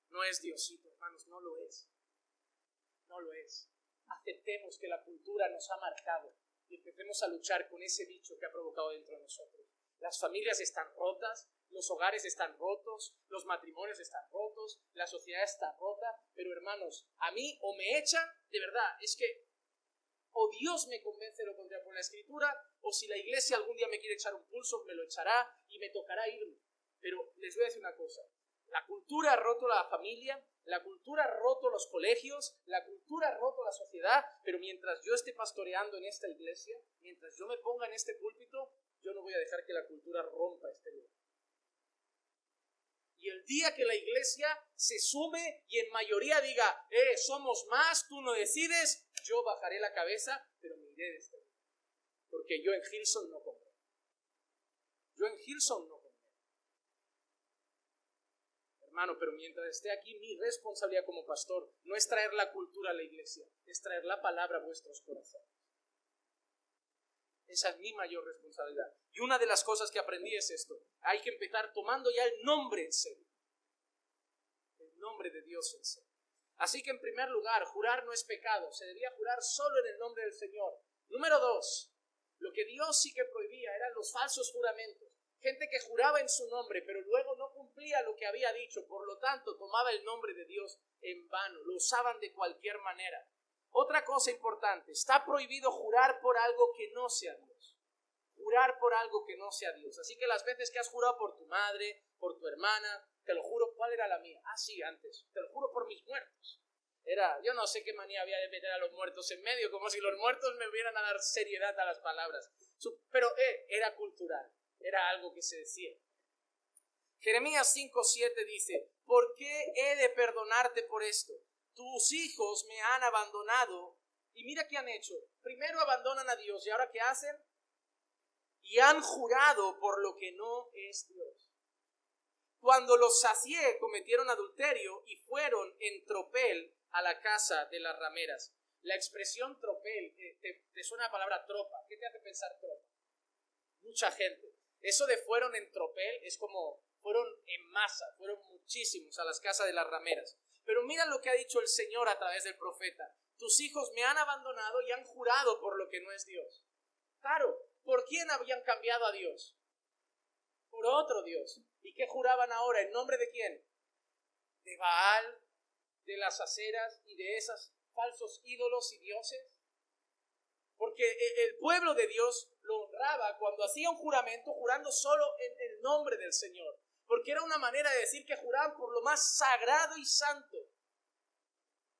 B: no es Diosito, hermanos, no lo es. No lo es. Aceptemos que la cultura nos ha marcado y empecemos a luchar con ese bicho que ha provocado dentro de nosotros. Las familias están rotas, los hogares están rotos, los matrimonios están rotos, la sociedad está rota, pero hermanos, a mí o me echan, de verdad, es que o Dios me convence de lo contrario por la Escritura, o si la iglesia algún día me quiere echar un pulso, me lo echará y me tocará irme. Pero les voy a decir una cosa, la cultura ha roto la familia, la cultura ha roto los colegios, la cultura ha roto la sociedad, pero mientras yo esté pastoreando en esta iglesia, mientras yo me ponga en este púlpito, yo no voy a dejar que la cultura rompa este lugar. Y el día que la iglesia se sume y en mayoría diga, somos más, tú no decides, yo bajaré la cabeza, pero me iré de este lugar. Porque yo en Hillsong no compré. Yo en Hillsong no compré. Hermano, pero mientras esté aquí, mi responsabilidad como pastor no es traer la cultura a la iglesia, es traer la palabra a vuestros corazones. Esa es mi mayor responsabilidad. Y una de las cosas que aprendí es esto. Hay que empezar tomando ya el nombre en serio. El nombre de Dios en serio. Así que en primer lugar, jurar no es pecado. Se debía jurar solo en el nombre del Señor. Número 2. Lo que Dios sí que prohibía eran los falsos juramentos. Gente que juraba en su nombre, pero luego no cumplía lo que había dicho. Por lo tanto, tomaba el nombre de Dios en vano. Lo usaban de cualquier manera. Otra cosa importante, está prohibido jurar por algo que no sea Dios. Jurar por algo que no sea Dios. Así que las veces que has jurado por tu madre, por tu hermana, te lo juro, ¿cuál era la mía? Ah, sí, antes, te lo juro por mis muertos. Yo no sé qué manía había de meter a los muertos en medio, como si los muertos me hubieran a dar seriedad a las palabras. Pero era cultural, era algo que se decía. Jeremías 5:7 dice, ¿por qué he de perdonarte por esto? Tus hijos me han abandonado. Y mira qué han hecho. Primero abandonan a Dios, ¿y ahora qué hacen? Y han jurado por lo que no es Dios. Cuando los sacié, cometieron adulterio y fueron en tropel a la casa de las rameras. La expresión tropel, ¿te suena la palabra tropa? ¿Qué te hace pensar tropa? Mucha gente. Eso de fueron en tropel es como fueron en masa, fueron muchísimos a las casas de las rameras. Pero mira lo que ha dicho el Señor a través del profeta. Tus hijos me han abandonado y han jurado por lo que no es Dios. Claro, ¿por quién habían cambiado a Dios? Por otro Dios. ¿Y qué juraban ahora? ¿En nombre de quién? De Baal, de las aceras y de esos falsos ídolos y dioses. Porque el pueblo de Dios lo honraba cuando hacía un juramento, jurando solo en el nombre del Señor. Porque era una manera de decir que juraban por lo más sagrado y santo.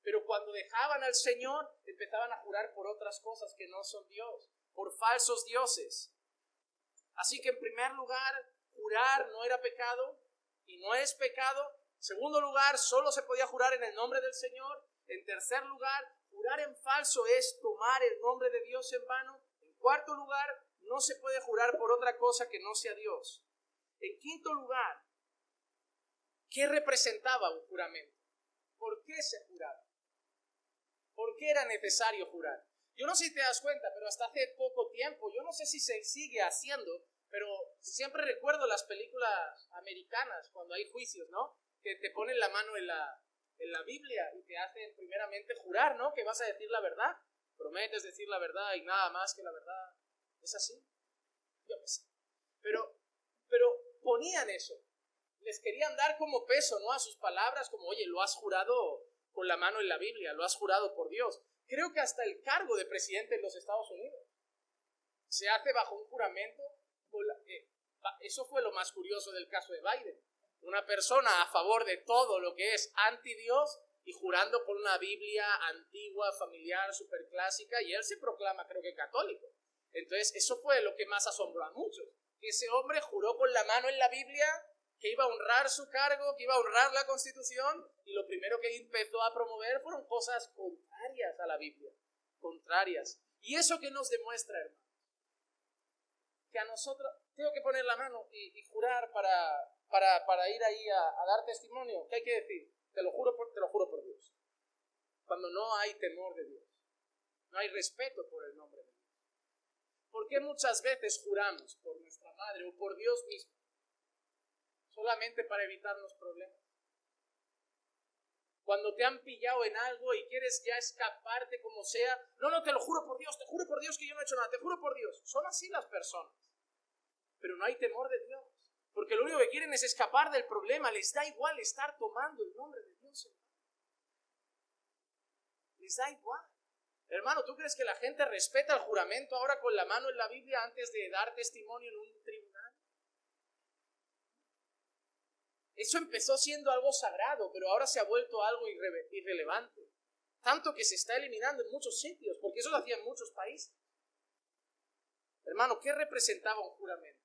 B: Pero cuando dejaban al Señor, empezaban a jurar por otras cosas que no son Dios, por falsos dioses. Así que en primer lugar, jurar no era pecado y no es pecado. En segundo lugar, solo se podía jurar en el nombre del Señor. En tercer lugar, jurar en falso es tomar el nombre de Dios en vano. En cuarto lugar, no se puede jurar por otra cosa que no sea Dios. En quinto lugar, ¿qué representaba un juramento? ¿Por qué se juraba? ¿Por qué era necesario jurar? Yo no sé si te das cuenta, pero hasta hace poco tiempo, yo no sé si se sigue haciendo, pero siempre recuerdo las películas americanas cuando hay juicios, ¿no? Que te ponen la mano en la Biblia y te hacen primeramente jurar, ¿no? Que vas a decir la verdad. Prometes decir la verdad y nada más que la verdad. ¿Es así? Yo qué sé. Pero ponían eso. Les querían dar como peso, ¿no? A sus palabras, como, oye, lo has jurado con la mano en la Biblia, lo has jurado por Dios. Creo que hasta el cargo de presidente en los Estados Unidos se hace bajo un juramento. Eso fue lo más curioso del caso de Biden. Una persona a favor de todo lo que es anti-Dios y jurando por una Biblia antigua, familiar, superclásica, y él se proclama, creo que católico. Entonces, eso fue lo que más asombró a muchos. Que ese hombre juró con la mano en la Biblia que iba a honrar su cargo, que iba a honrar la Constitución, y lo primero que empezó a promover fueron cosas contrarias a la Biblia. Contrarias. ¿Y eso qué nos demuestra, hermano? Que a nosotros tengo que poner la mano y jurar para ir ahí a dar testimonio. ¿Qué hay que decir? Te lo juro por Dios. Cuando no hay temor de Dios, no hay respeto por el nombre de Dios. ¿Por qué muchas veces juramos por nuestra madre o por Dios mismo? Solamente para evitarnos problemas. Cuando te han pillado en algo y quieres ya escaparte como sea, no, te lo juro por Dios, te juro por Dios que yo no he hecho nada, te juro por Dios. Son así las personas. Pero no hay temor de Dios. Porque lo único que quieren es escapar del problema. Les da igual estar tomando el nombre de Dios. Les da igual. Hermano, ¿tú crees que la gente respeta el juramento ahora con la mano en la Biblia antes de dar testimonio en un tribunal? Eso empezó siendo algo sagrado, pero ahora se ha vuelto algo irrelevante. Tanto que se está eliminando en muchos sitios, porque eso lo hacía en muchos países. Hermano, ¿qué representaba un juramento?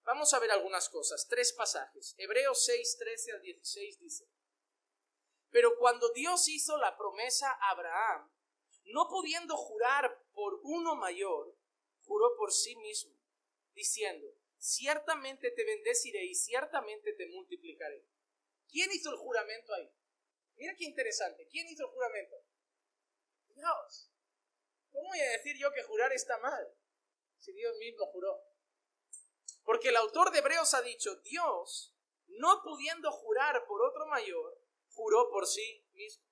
B: Vamos a ver algunas cosas, 3 pasajes. Hebreos 6, 13 al 16 dice: Pero cuando Dios hizo la promesa a Abraham, no pudiendo jurar por uno mayor, juró por sí mismo, diciendo: Ciertamente te bendeciré y ciertamente te multiplicaré. ¿Quién hizo el juramento ahí? Mira qué interesante. ¿Quién hizo el juramento? Dios. ¿Cómo voy a decir yo que jurar está mal si Dios mismo juró? Porque el autor de Hebreos ha dicho: Dios, no pudiendo jurar por otro mayor, juró por sí mismo.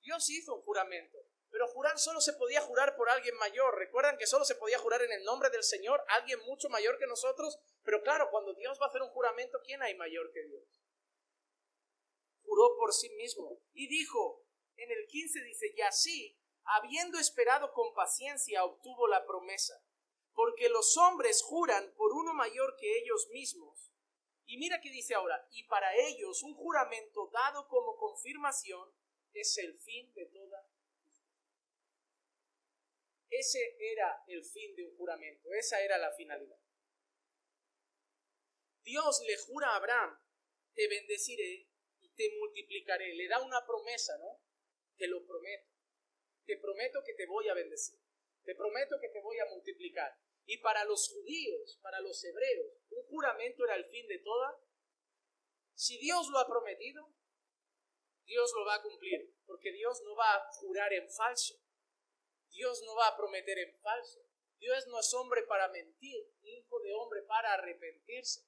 B: Dios hizo un juramento. Pero jurar solo se podía jurar por alguien mayor. ¿Recuerdan que solo se podía jurar en el nombre del Señor? Alguien mucho mayor que nosotros. Pero claro, cuando Dios va a hacer un juramento, ¿quién hay mayor que Dios? Juró por sí mismo. Y dijo: en el 15 dice, y así, habiendo esperado con paciencia, obtuvo la promesa. Porque los hombres juran por uno mayor que ellos mismos. Y mira qué dice ahora, y para ellos un juramento dado como confirmación es el fin de toda justicia. Ese era el fin de un juramento, esa era la finalidad. Dios le jura a Abraham, te bendeciré y te multiplicaré. Le da una promesa, ¿no? Te lo prometo. Te prometo que te voy a bendecir. Te prometo que te voy a multiplicar. Y para los judíos, para los hebreos, un juramento era el fin de toda. Si Dios lo ha prometido, Dios lo va a cumplir. Porque Dios no va a jurar en falso. Dios no va a prometer en falso. Dios no es hombre para mentir, ni hijo de hombre para arrepentirse.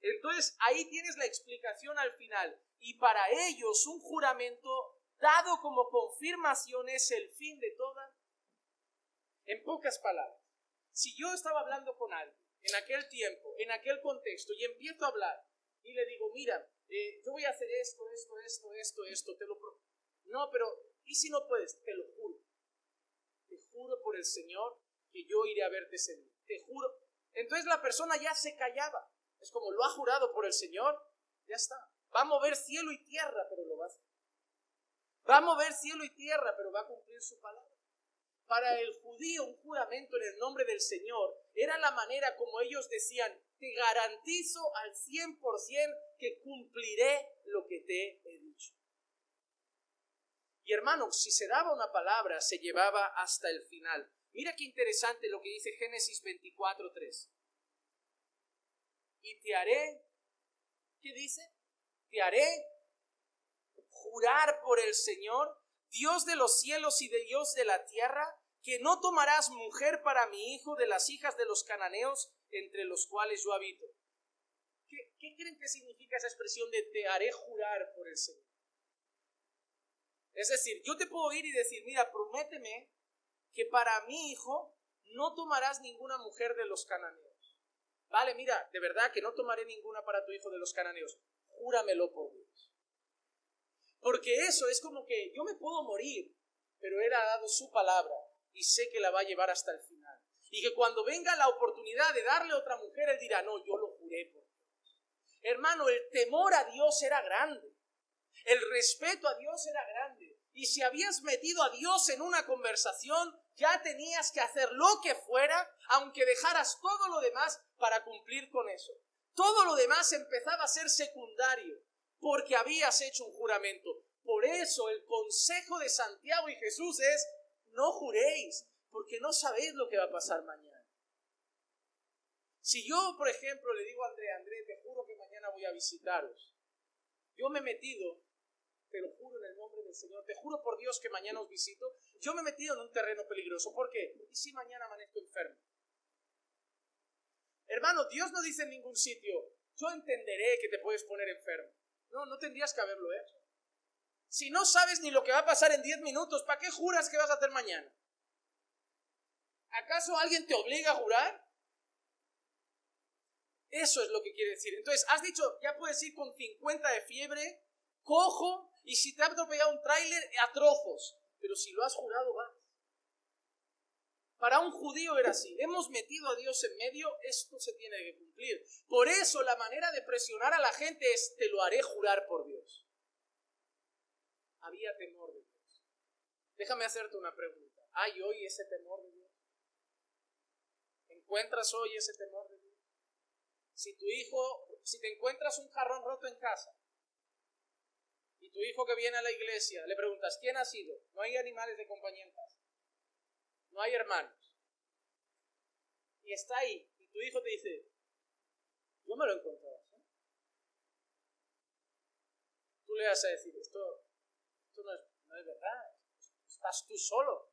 B: Entonces ahí tienes la explicación al final. Y para ellos un juramento dado como confirmación es el fin de toda. En pocas palabras, si yo estaba hablando con alguien en aquel tiempo, en aquel contexto, y empiezo a hablar y le digo, mira, yo voy a hacer esto, te lo prometo. No, pero ¿y si no puedes? Te lo juro. Te juro por el Señor que yo iré a verte ese día. Te juro. Entonces la persona ya se callaba. Es como, lo ha jurado por el Señor, ya está. Va a mover cielo y tierra, pero lo va a hacer. Va a mover cielo y tierra, pero va a cumplir su palabra. Para el judío, un juramento en el nombre del Señor era la manera como ellos decían, te garantizo al 100% que cumpliré lo que te he dicho. Y hermanos, si se daba una palabra, se llevaba hasta el final. Mira qué interesante lo que dice Génesis 24:3. Y te haré, ¿qué dice? Te haré jurar por el Señor, Dios de los cielos y de Dios de la tierra, que no tomarás mujer para mi hijo de las hijas de los cananeos, entre los cuales yo habito. ¿Qué creen que significa esa expresión de te haré jurar por el Señor? Es decir, yo te puedo ir y decir, mira, prométeme que para mi hijo no tomarás ninguna mujer de los cananeos. Vale, mira, de verdad que no tomaré ninguna para tu hijo de los cananeos. Júramelo por Dios. Porque eso es como que yo me puedo morir, pero Él ha dado su palabra y sé que la va a llevar hasta el final. Y que cuando venga la oportunidad de darle a otra mujer, Él dirá, no, yo lo juré por Dios. Hermano, el temor a Dios era grande. El respeto a Dios era grande. Y si habías metido a Dios en una conversación, ya tenías que hacer lo que fuera, aunque dejaras todo lo demás para cumplir con eso. Todo lo demás empezaba a ser secundario, porque habías hecho un juramento. Por eso el consejo de Santiago y Jesús es, no juréis, porque no sabéis lo que va a pasar mañana. Si yo, por ejemplo, le digo a André, te juro que mañana voy a visitaros. Yo me he metido, te lo juro en el nombre del Señor, te juro por Dios que mañana os visito, yo me he metido en un terreno peligroso. ¿Por qué? ¿Y si mañana amanezco enfermo? Hermano, Dios no dice en ningún sitio, yo entenderé que te puedes poner enfermo. No tendrías que haberlo hecho. Si no sabes ni lo que va a pasar en 10 minutos, ¿para qué juras que vas a hacer mañana? ¿Acaso alguien te obliga a jurar? Eso es lo que quiere decir. Entonces, has dicho, ya puedes ir con 50 de fiebre, cojo, y si te ha atropellado un tráiler, a trozos. Pero si lo has jurado, vas. Para un judío era así. Hemos metido a Dios en medio, esto se tiene que cumplir. Por eso la manera de presionar a la gente es, te lo haré jurar por Dios. Había temor de Dios. Déjame hacerte una pregunta. ¿Hay hoy ese temor de Dios? ¿Encuentras hoy ese temor de Dios? Si te encuentras un jarrón roto en casa y tu hijo que viene a la iglesia, le preguntas, ¿quién ha sido? No hay animales de compañía en casa. No hay hermanos. Y está ahí, y tu hijo te dice, yo me lo he encontrado. ¿Sí? Tú le vas a decir, esto no es verdad. Estás tú solo.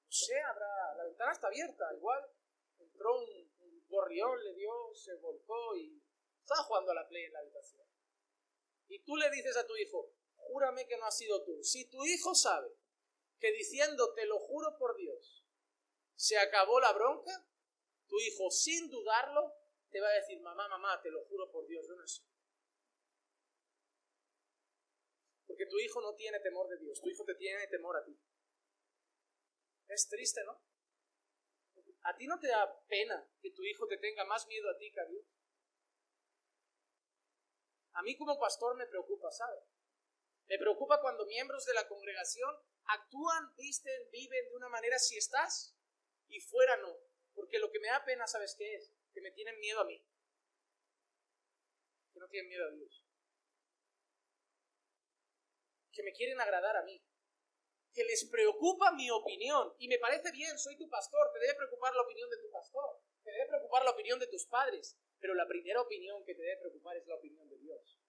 B: No sé, la ventana está abierta. Igual entró un gorrión, le dio, se volcó y estaba jugando a la play en la habitación. Y tú le dices a tu hijo, júrame que no has sido tú. Si tu hijo sabe que diciendo te lo juro por Dios, se acabó la bronca, tu hijo sin dudarlo te va a decir, mamá, te lo juro por Dios, yo no soy. Porque tu hijo no tiene temor de Dios, tu hijo te tiene temor a ti. Es triste, ¿no? ¿A ti no te da pena que tu hijo te tenga más miedo a ti que a Dios? A mí como pastor me preocupa, ¿sabes? Me preocupa cuando miembros de la congregación actúan, visten, viven de una manera si estás y fuera no. Porque lo que me da pena, ¿sabes qué es? Que me tienen miedo a mí. Que no tienen miedo a Dios. Que me quieren agradar a mí. Que les preocupa mi opinión. Y me parece bien, soy tu pastor, te debe preocupar la opinión de tu pastor. Te debe preocupar la opinión de tus padres. Pero la primera opinión que te debe preocupar es la opinión de Dios.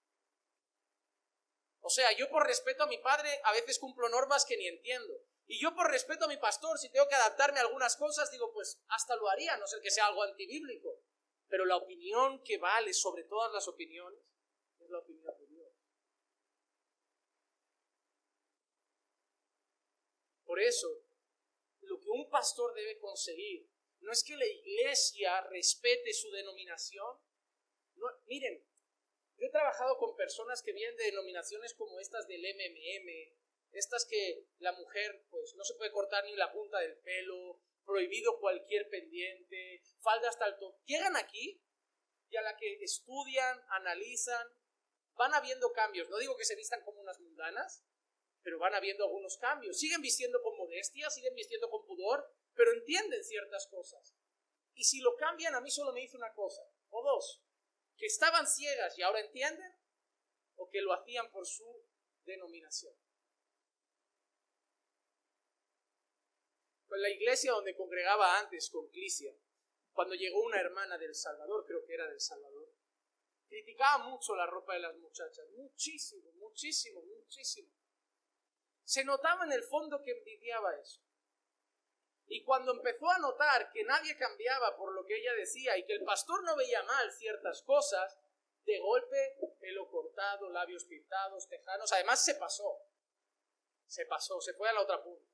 B: O sea, yo por respeto a mi padre a veces cumplo normas que ni entiendo. Y yo por respeto a mi pastor, si tengo que adaptarme a algunas cosas, digo, pues hasta lo haría, a no ser que sea algo antibíblico. Pero la opinión que vale sobre todas las opiniones es la opinión de Dios. Por eso, lo que un pastor debe conseguir no es que la iglesia respete su denominación. No, miren, yo he trabajado con personas que vienen de denominaciones como estas del MMM, estas que la mujer pues no se puede cortar ni la punta del pelo, prohibido cualquier pendiente, falda hasta el tope. Llegan aquí y a la que estudian, analizan, van habiendo cambios. No digo que se vistan como unas mundanas, pero van habiendo algunos cambios. Siguen vistiendo con modestia, siguen vistiendo con pudor, pero entienden ciertas cosas. Y si lo cambian, a mí solo me dice una cosa, o dos, que estaban ciegas y ahora entienden, o que lo hacían por su denominación. Pues la iglesia donde congregaba antes con Clisia, cuando llegó una hermana del Salvador, creo que era del Salvador, criticaba mucho la ropa de las muchachas, muchísimo, muchísimo, muchísimo. Se notaba en el fondo que envidiaba eso. Y cuando empezó a notar que nadie cambiaba por lo que ella decía y que el pastor no veía mal ciertas cosas, de golpe, pelo cortado, labios pintados, tejanos, además se fue a la otra punta.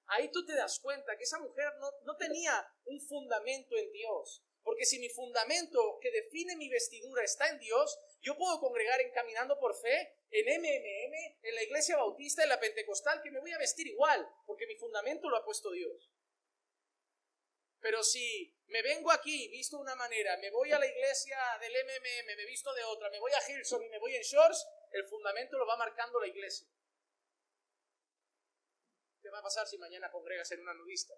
B: Ahí tú te das cuenta que esa mujer no tenía un fundamento en Dios. Porque si mi fundamento que define mi vestidura está en Dios, yo puedo congregar en Caminando por Fe, en MMM, en la Iglesia Bautista, en la Pentecostal, que me voy a vestir igual, porque mi fundamento lo ha puesto Dios. Pero si me vengo aquí, visto de una manera, me voy a la iglesia del MMM, me visto de otra, me voy a Hillsong y me voy en shorts, el fundamento lo va marcando la iglesia. ¿Qué va a pasar si mañana congregas en una nudista?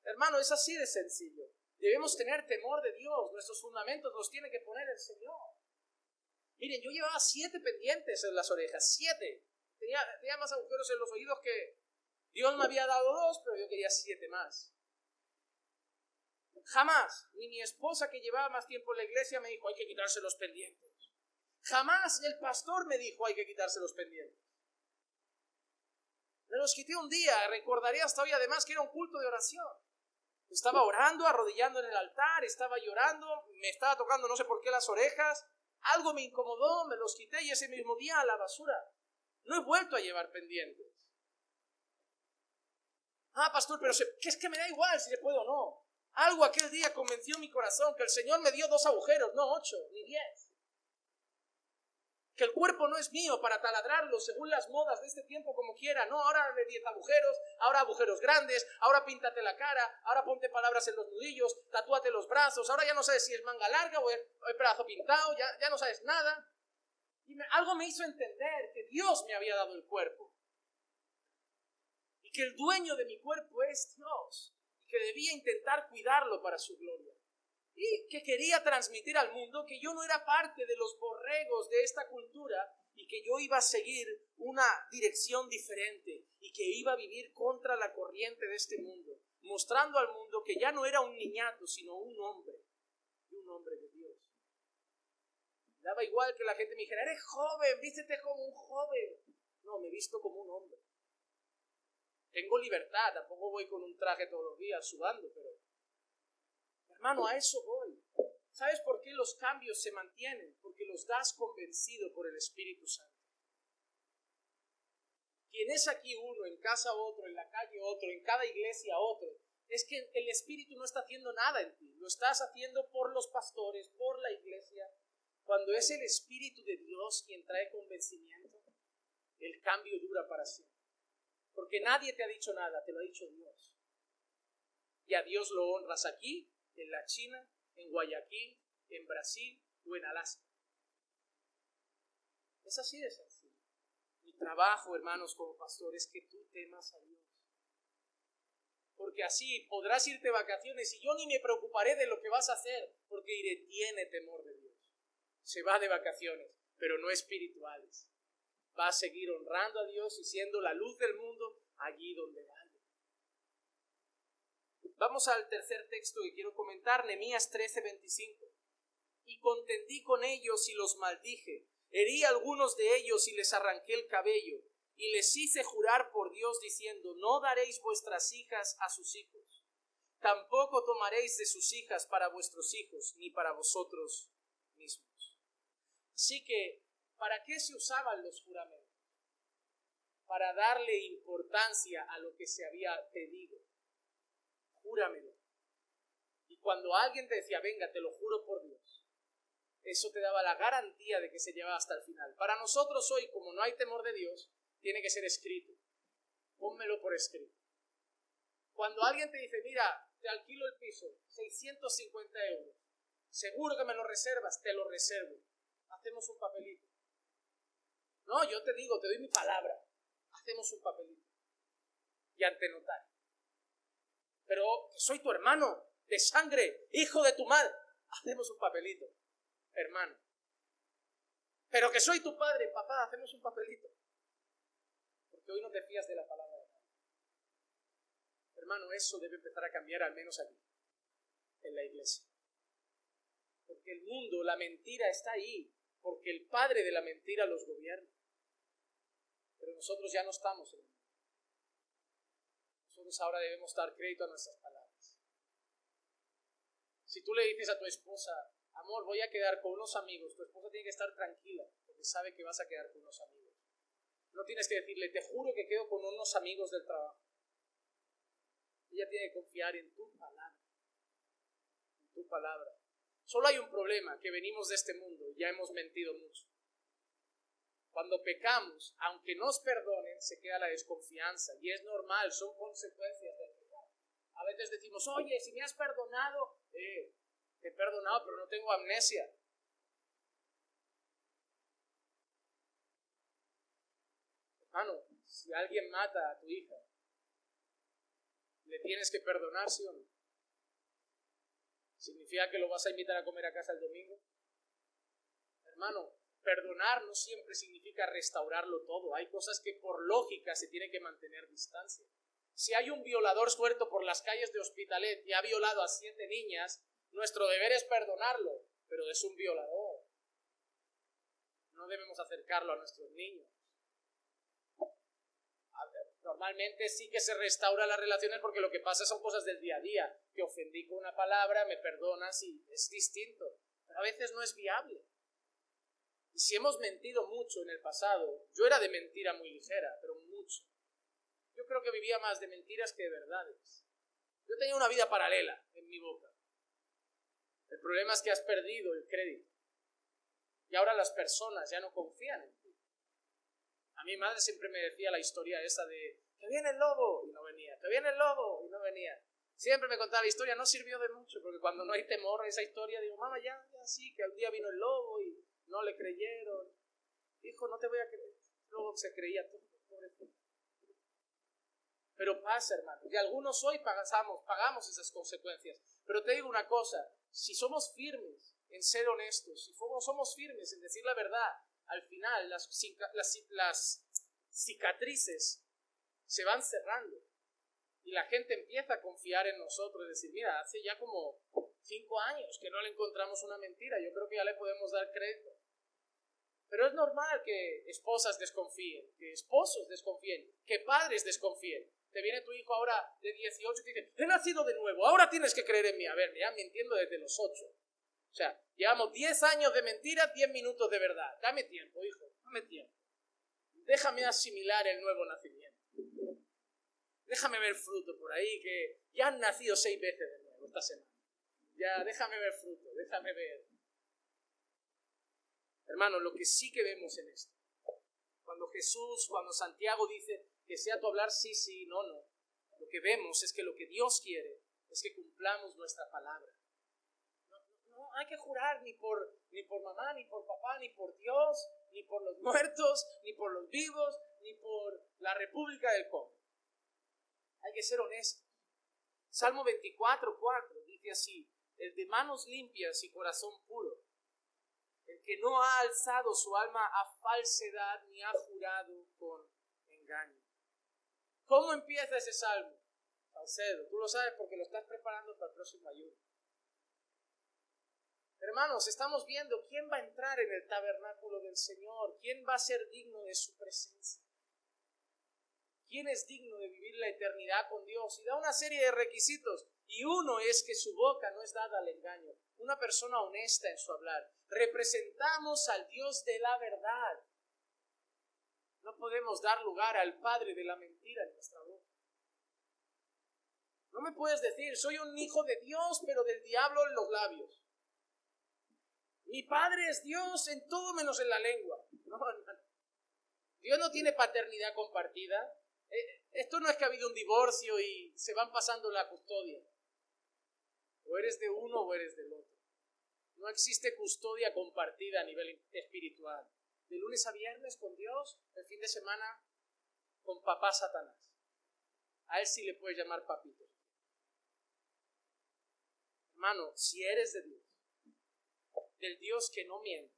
B: Hermano, es así de sencillo. Debemos tener temor de Dios. Nuestros fundamentos los tiene que poner el Señor. Miren, yo llevaba 7 pendientes en las orejas, 7. Tenía más agujeros en los oídos que Dios me había dado 2, pero yo quería 7 más. Jamás, ni mi esposa que llevaba más tiempo en la iglesia me dijo hay que quitarse los pendientes. Jamás el pastor me dijo hay que quitarse los pendientes. Me los quité un día, recordaré hasta hoy además que era un culto de oración. Estaba orando, arrodillando en el altar, estaba llorando, me estaba tocando no sé por qué las orejas, algo me incomodó, me los quité y ese mismo día a la basura. No he vuelto a llevar pendientes. Ah, pastor, pero que es que me da igual si le puedo o no. Algo aquel día convenció mi corazón, que el Señor me dio 2 agujeros, no 8 ni 10. Que el cuerpo no es mío para taladrarlo según las modas de este tiempo como quiera. No, ahora de 10 agujeros, ahora agujeros grandes, ahora píntate la cara, ahora ponte palabras en los nudillos, tatúate los brazos, ahora ya no sabes si es manga larga o el brazo pintado, ya no sabes nada. Y algo me hizo entender que Dios me había dado el cuerpo. Y que el dueño de mi cuerpo es Dios. Y que debía intentar cuidarlo para su gloria. Y que quería transmitir al mundo que yo no era parte de los borregos de esta cultura y que yo iba a seguir una dirección diferente y que iba a vivir contra la corriente de este mundo, mostrando al mundo que ya no era un niñato, sino un hombre, y un hombre de Dios. Daba igual que la gente me dijera, eres joven, vístete como un joven. No, me visto como un hombre. Tengo libertad, tampoco voy con un traje todos los días sudando, pero hermano, a eso voy. ¿Sabes por qué los cambios se mantienen? Porque los das convencido por el Espíritu Santo. Quien es aquí uno, en casa otro, en la calle otro, en cada iglesia otro, es que el Espíritu no está haciendo nada en ti. Lo estás haciendo por los pastores, por la iglesia, Cuando es el Espíritu de Dios quien trae convencimiento, el cambio dura para siempre. Porque nadie te ha dicho nada, te lo ha dicho Dios. Y a Dios lo honras aquí, en la China, en Guayaquil, en Brasil o en Alaska. Es así de sencillo. Mi trabajo, hermanos, como pastor, es que tú temas a Dios. Porque así podrás irte de vacaciones y yo ni me preocuparé de lo que vas a hacer, porque diré, tiene temor de Dios. Se va de vacaciones, pero no espirituales. Va a seguir honrando a Dios y siendo la luz del mundo allí donde vaya. Vamos al tercer texto que quiero comentar, Nehemías 13:25. Y contendí con ellos y los maldije. Herí a algunos de ellos y les arranqué el cabello. Y les hice jurar por Dios diciendo, no daréis vuestras hijas a sus hijos. Tampoco tomaréis de sus hijas para vuestros hijos, ni para vosotros mismos. Así que, ¿para qué se usaban los juramentos? Para darle importancia a lo que se había pedido. Júramelo. Y cuando alguien te decía, venga, te lo juro por Dios, eso te daba la garantía de que se llevaba hasta el final. Para nosotros hoy, como no hay temor de Dios, tiene que ser escrito. Pónmelo por escrito. Cuando alguien te dice, mira, te alquilo el piso, 650 euros, seguro que me lo reservas, te lo reservo. Hacemos un papelito. No, yo te digo, te doy mi palabra. Hacemos un papelito. Y ante notario. Pero soy tu hermano, de sangre, hijo de tu madre. Hacemos un papelito, hermano. Pero que soy tu padre, papá, hacemos un papelito. Porque hoy no te fías de la palabra de Dios. Hermano, eso debe empezar a cambiar, al menos aquí, en la iglesia. Porque el mundo, la mentira está ahí, porque el padre de la mentira los gobierna. Pero nosotros ya no estamos en el mundo. Nosotros ahora debemos dar crédito a nuestras palabras. Si tú le dices a tu esposa, amor, voy a quedar con unos amigos, tu esposa tiene que estar tranquila, porque sabe que vas a quedar con unos amigos. No tienes que decirle, te juro que quedo con unos amigos del trabajo. Ella tiene que confiar en tu palabra. En tu palabra. Solo hay un problema, que venimos de este mundo y ya hemos mentido mucho. Cuando pecamos, aunque nos perdonen, se queda la desconfianza. Y es normal, son consecuencias del pecado. A veces decimos, oye, si me has perdonado, te he perdonado, pero no tengo amnesia. Hermano, si alguien mata a tu hija, ¿le tienes que perdonar, sí o no? ¿Significa que lo vas a invitar a comer a casa el domingo? Hermano, perdonar no siempre significa restaurarlo todo. Hay cosas que por lógica se tiene que mantener distancia. Si hay un violador suelto por las calles de Hospitalet y ha violado a 7 niñas, nuestro deber es perdonarlo, pero es un violador. No debemos acercarlo a nuestros niños. Normalmente sí que se restauran las relaciones porque lo que pasa son cosas del día a día. Que ofendí con una palabra, me perdonas y es distinto. Pero a veces no es viable. Y si hemos mentido mucho en el pasado, yo era de mentira muy ligera, pero mucho. Yo creo que vivía más de mentiras que de verdades. Yo tenía una vida paralela en mi boca. El problema es que has perdido el crédito. Y ahora las personas ya no confían en ti. A mi madre siempre me decía la historia esa de que viene el lobo y no venía, que viene el lobo y no venía. Siempre me contaba la historia, no sirvió de mucho, porque cuando no hay temor a esa historia, digo, mamá, ya sí, que un día vino el lobo y no le creyeron. Hijo, no te voy a creer. Luego se creía todo, pobrecito. Pero pasa, hermano, y algunos hoy pagamos esas consecuencias. Pero te digo una cosa, si somos firmes en ser honestos, si somos firmes en decir la verdad, al final las cicatrices se van cerrando y la gente empieza a confiar en nosotros y decir, mira, hace ya como 5 años que no le encontramos una mentira, yo creo que ya le podemos dar crédito. Pero es normal que esposas desconfíen, que esposos desconfíen, que padres desconfíen. Te viene tu hijo ahora de 18 y te dice, he nacido de nuevo, ahora tienes que creer en mí. A ver, ya mintiendo desde los 8. O sea, llevamos 10 años de mentira, 10 minutos de verdad. Dame tiempo, hijo, dame tiempo. Déjame asimilar el nuevo nacimiento. Déjame ver fruto por ahí, que ya han nacido 6 veces de nuevo esta semana. Ya, déjame ver fruto, déjame ver. Hermano, lo que sí que vemos en esto, cuando Santiago dice que sea tu hablar sí, sí, no, no, lo que vemos es que lo que Dios quiere es que cumplamos nuestra palabra. No hay que jurar ni por mamá, ni por papá, ni por Dios, ni por los muertos, ni por los vivos, ni por la República del Congo. Hay que ser honestos. Salmo 24:4 dice así: el de manos limpias y corazón puro, el que no ha alzado su alma a falsedad ni ha jurado con engaño. ¿Cómo empieza ese salmo? Salcedo, tú lo sabes porque lo estás preparando para el próximo ayuno. Hermanos, estamos viendo quién va a entrar en el tabernáculo del Señor, quién va a ser digno de su presencia, quién es digno de vivir la eternidad con Dios, y da una serie de requisitos, y uno es que su boca no es dada al engaño, una persona honesta en su hablar. Representamos al Dios de la verdad. No podemos dar lugar al padre de la mentira en nuestra boca. No me puedes decir, soy un hijo de Dios, pero del diablo en los labios. Mi padre es Dios en todo menos en la lengua. No, hermano. Dios no tiene paternidad compartida. Esto no es que ha habido un divorcio y se van pasando la custodia. O eres de uno o eres del otro. No existe custodia compartida a nivel espiritual. De lunes a viernes con Dios, el fin de semana con papá Satanás. A él sí le puedes llamar papito. Hermano, si eres de Dios, del Dios que no miente,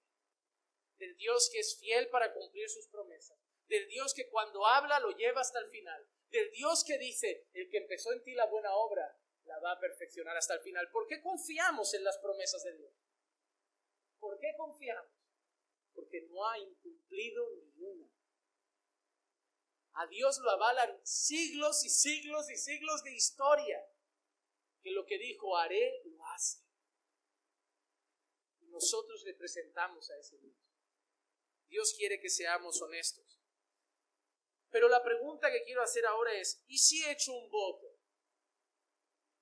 B: del Dios que es fiel para cumplir sus promesas, del Dios que cuando habla lo lleva hasta el final, del Dios que dice, el que empezó en ti la buena obra, la va a perfeccionar hasta el final. ¿Por qué confiamos en las promesas de Dios? ¿Por qué confiamos? Porque no ha incumplido ninguna. A Dios lo avalan siglos y siglos y siglos de historia, que lo que dijo haré, lo hace. Y nosotros representamos a ese Dios. Dios quiere que seamos honestos. Pero la pregunta que quiero hacer ahora es, ¿y si he hecho un voto?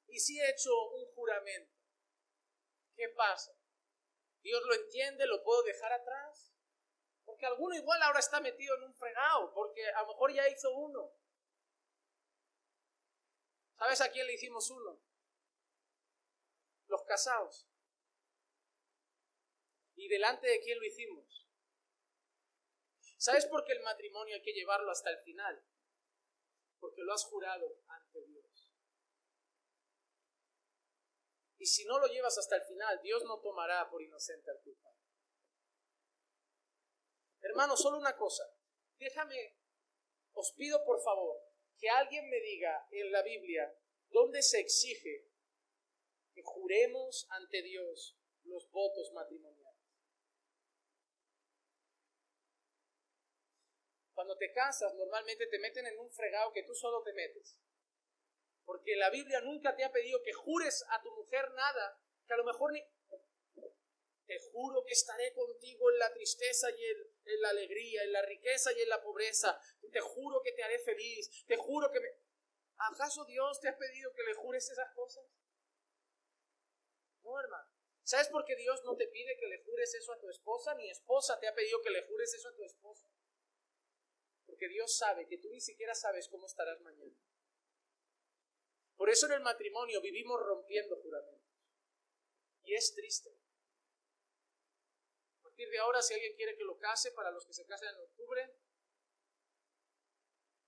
B: ¿Y si he hecho un juramento? ¿Qué pasa? ¿Dios lo entiende? ¿Lo puedo dejar atrás? Porque alguno igual ahora está metido en un fregado, porque a lo mejor ya hizo uno. ¿Sabes a quién le hicimos uno? Los casados. ¿Y delante de quién lo hicimos? ¿Sabes por qué el matrimonio hay que llevarlo hasta el final? Porque lo has jurado ante Dios. Y si no lo llevas hasta el final, Dios no tomará por inocente al culpable. Hermano, solo una cosa. Os pido por favor, que alguien me diga en la Biblia dónde se exige que juremos ante Dios los votos matrimoniales. Cuando te casas, normalmente te meten en un fregado que tú solo te metes. Porque la Biblia nunca te ha pedido que jures a tu mujer nada, que a lo mejor ni... Te juro que estaré contigo en la tristeza y en la alegría, en la riqueza y en la pobreza. Te juro que te haré feliz. Te juro que me... ¿Acaso Dios te ha pedido que le jures esas cosas? No, hermano. ¿Sabes por qué Dios no te pide que le jures eso a tu esposa? Ni esposa te ha pedido que le jures eso a tu esposo. Porque Dios sabe que tú ni siquiera sabes cómo estarás mañana. Por eso en el matrimonio vivimos rompiendo juramentos. Y es triste. A partir de ahora, si alguien quiere que lo case, para los que se casan en octubre,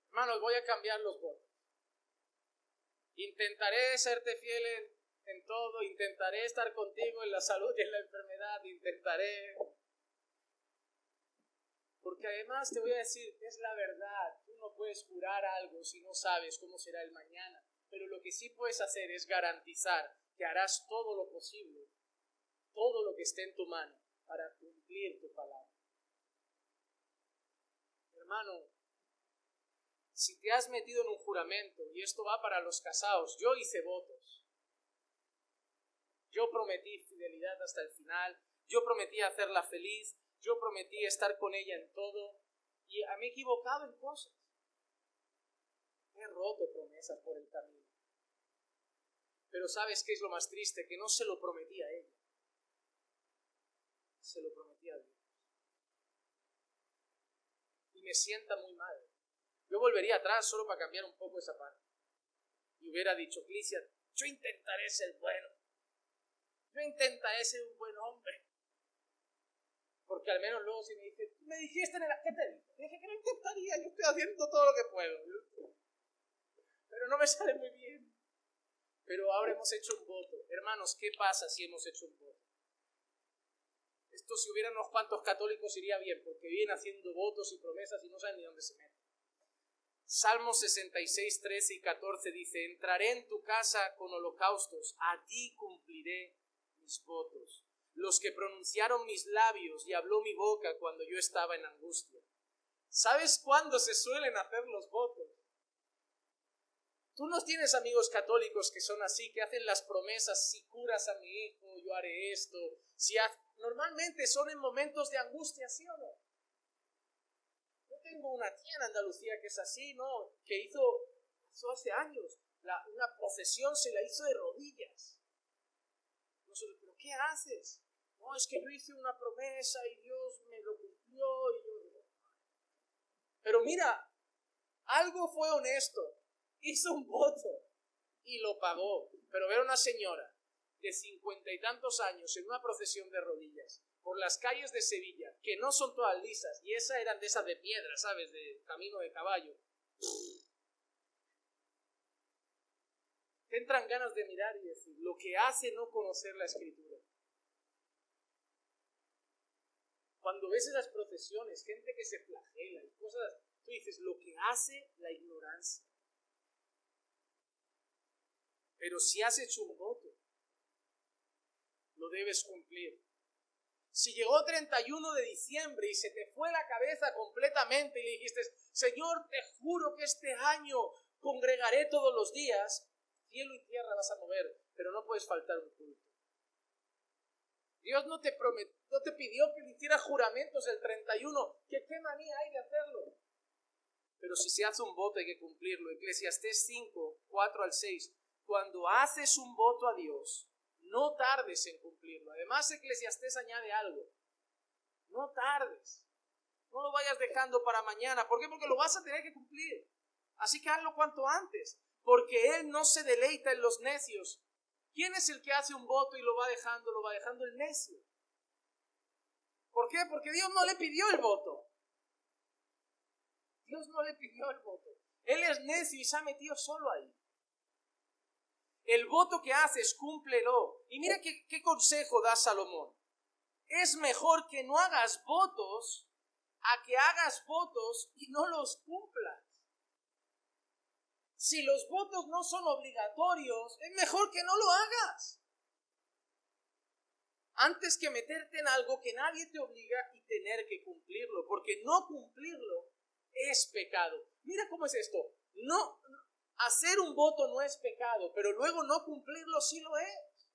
B: hermanos, voy a cambiar los votos. Intentaré serte fiel en todo, intentaré estar contigo en la salud y en la enfermedad, intentaré. Porque además te voy a decir, es la verdad, tú no puedes jurar algo si no sabes cómo será el mañana, pero lo que sí puedes hacer es garantizar que harás todo lo posible, todo lo que esté en tu mano para cumplir tu palabra. Hermano, si te has metido en un juramento, y esto va para los casados, yo hice votos. Yo prometí fidelidad hasta el final, yo prometí hacerla feliz, yo prometí estar con ella en todo, y me he equivocado en cosas. He roto promesas por el camino. Pero ¿sabes qué es lo más triste? Que no se lo prometí a ella. Se lo prometí a Dios. y me sienta muy mal. Yo volvería atrás solo para cambiar un poco esa parte. Y hubiera dicho, Cristian, yo intentaré ser bueno. Yo intentaré ser un buen hombre. Porque al menos luego si me dice, me dijiste en el... ¿Qué te dije? Te dije que lo intentaría, yo estoy haciendo todo lo que puedo. Pero no me sale muy bien. Pero ahora hemos hecho un voto. Hermanos, ¿qué pasa si hemos hecho un voto? Esto si hubiera unos cuantos católicos iría bien, porque vienen haciendo votos y promesas y no saben ni dónde se meten. Salmos 66, 13 y 14 dice, entraré en tu casa con holocaustos, a ti cumpliré mis votos. Los que pronunciaron mis labios y habló mi boca cuando yo estaba en angustia. ¿Sabes cuándo se suelen hacer los votos? Tú no tienes amigos católicos que son así, que hacen las promesas, si curas a mi hijo, yo haré esto. Normalmente son en momentos de angustia, ¿sí o no? Yo tengo una tía en Andalucía que es así, ¿no? Que hizo hace años, una procesión se la hizo de rodillas. Nosotros, ¿pero qué haces? No, es que yo hice una promesa y Dios me lo cumplió. Pero mira, algo fue honesto. Hizo un voto y lo pagó. Pero ver a una señora de 50 y tantos años en una procesión de rodillas por las calles de Sevilla, que no son todas lisas, y esas eran de esas de piedra, ¿sabes? De camino de caballo. Te entran ganas de mirar y decir, lo que hace no conocer la Escritura. Cuando ves esas procesiones, gente que se flagela y cosas, tú dices, lo que hace la ignorancia. Pero si has hecho un voto, lo debes cumplir. Si llegó 31 de diciembre y se te fue la cabeza completamente y le dijiste, Señor, te juro que este año congregaré todos los días, cielo y tierra vas a mover, pero no puedes faltar un culto. Dios no te pidió que le hicieras juramentos el 31, que qué manía hay de hacerlo. Pero si se hace un voto hay que cumplirlo. Eclesiastés 5, 4 al 6. Cuando haces un voto a Dios, no tardes en cumplirlo. Además, Eclesiastés añade algo. No tardes. No lo vayas dejando para mañana. ¿Por qué? Porque lo vas a tener que cumplir. Así que hazlo cuanto antes. Porque Él no se deleita en los necios. ¿Quién es el que hace un voto y lo va dejando? Lo va dejando el necio. ¿Por qué? Porque Dios no le pidió el voto. Dios no le pidió el voto. Él es necio y se ha metido solo ahí. El voto que haces, cúmplelo. Y mira qué consejo da Salomón. Es mejor que no hagas votos a que hagas votos y no los cumplas. Si los votos no son obligatorios, es mejor que no lo hagas. Antes que meterte en algo que nadie te obliga y tener que cumplirlo. Porque no cumplirlo es pecado. Mira cómo es esto. Hacer un voto no es pecado, pero luego no cumplirlo sí lo es.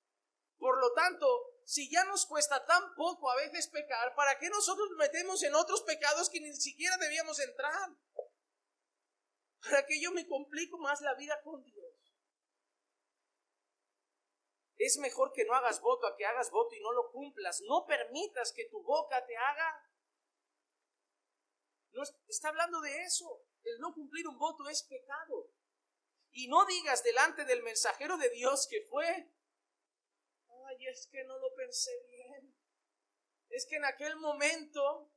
B: Por lo tanto, si ya nos cuesta tan poco a veces pecar, ¿para qué nosotros nos metemos en otros pecados que ni siquiera debíamos entrar? ¿Para qué yo me complico más la vida con Dios? Es mejor que no hagas voto a que hagas voto y no lo cumplas. No permitas que tu boca te haga. No está hablando de eso. El no cumplir un voto es pecado. Y no digas delante del mensajero de Dios que fue, ay, es que no lo pensé bien. Es que en aquel momento,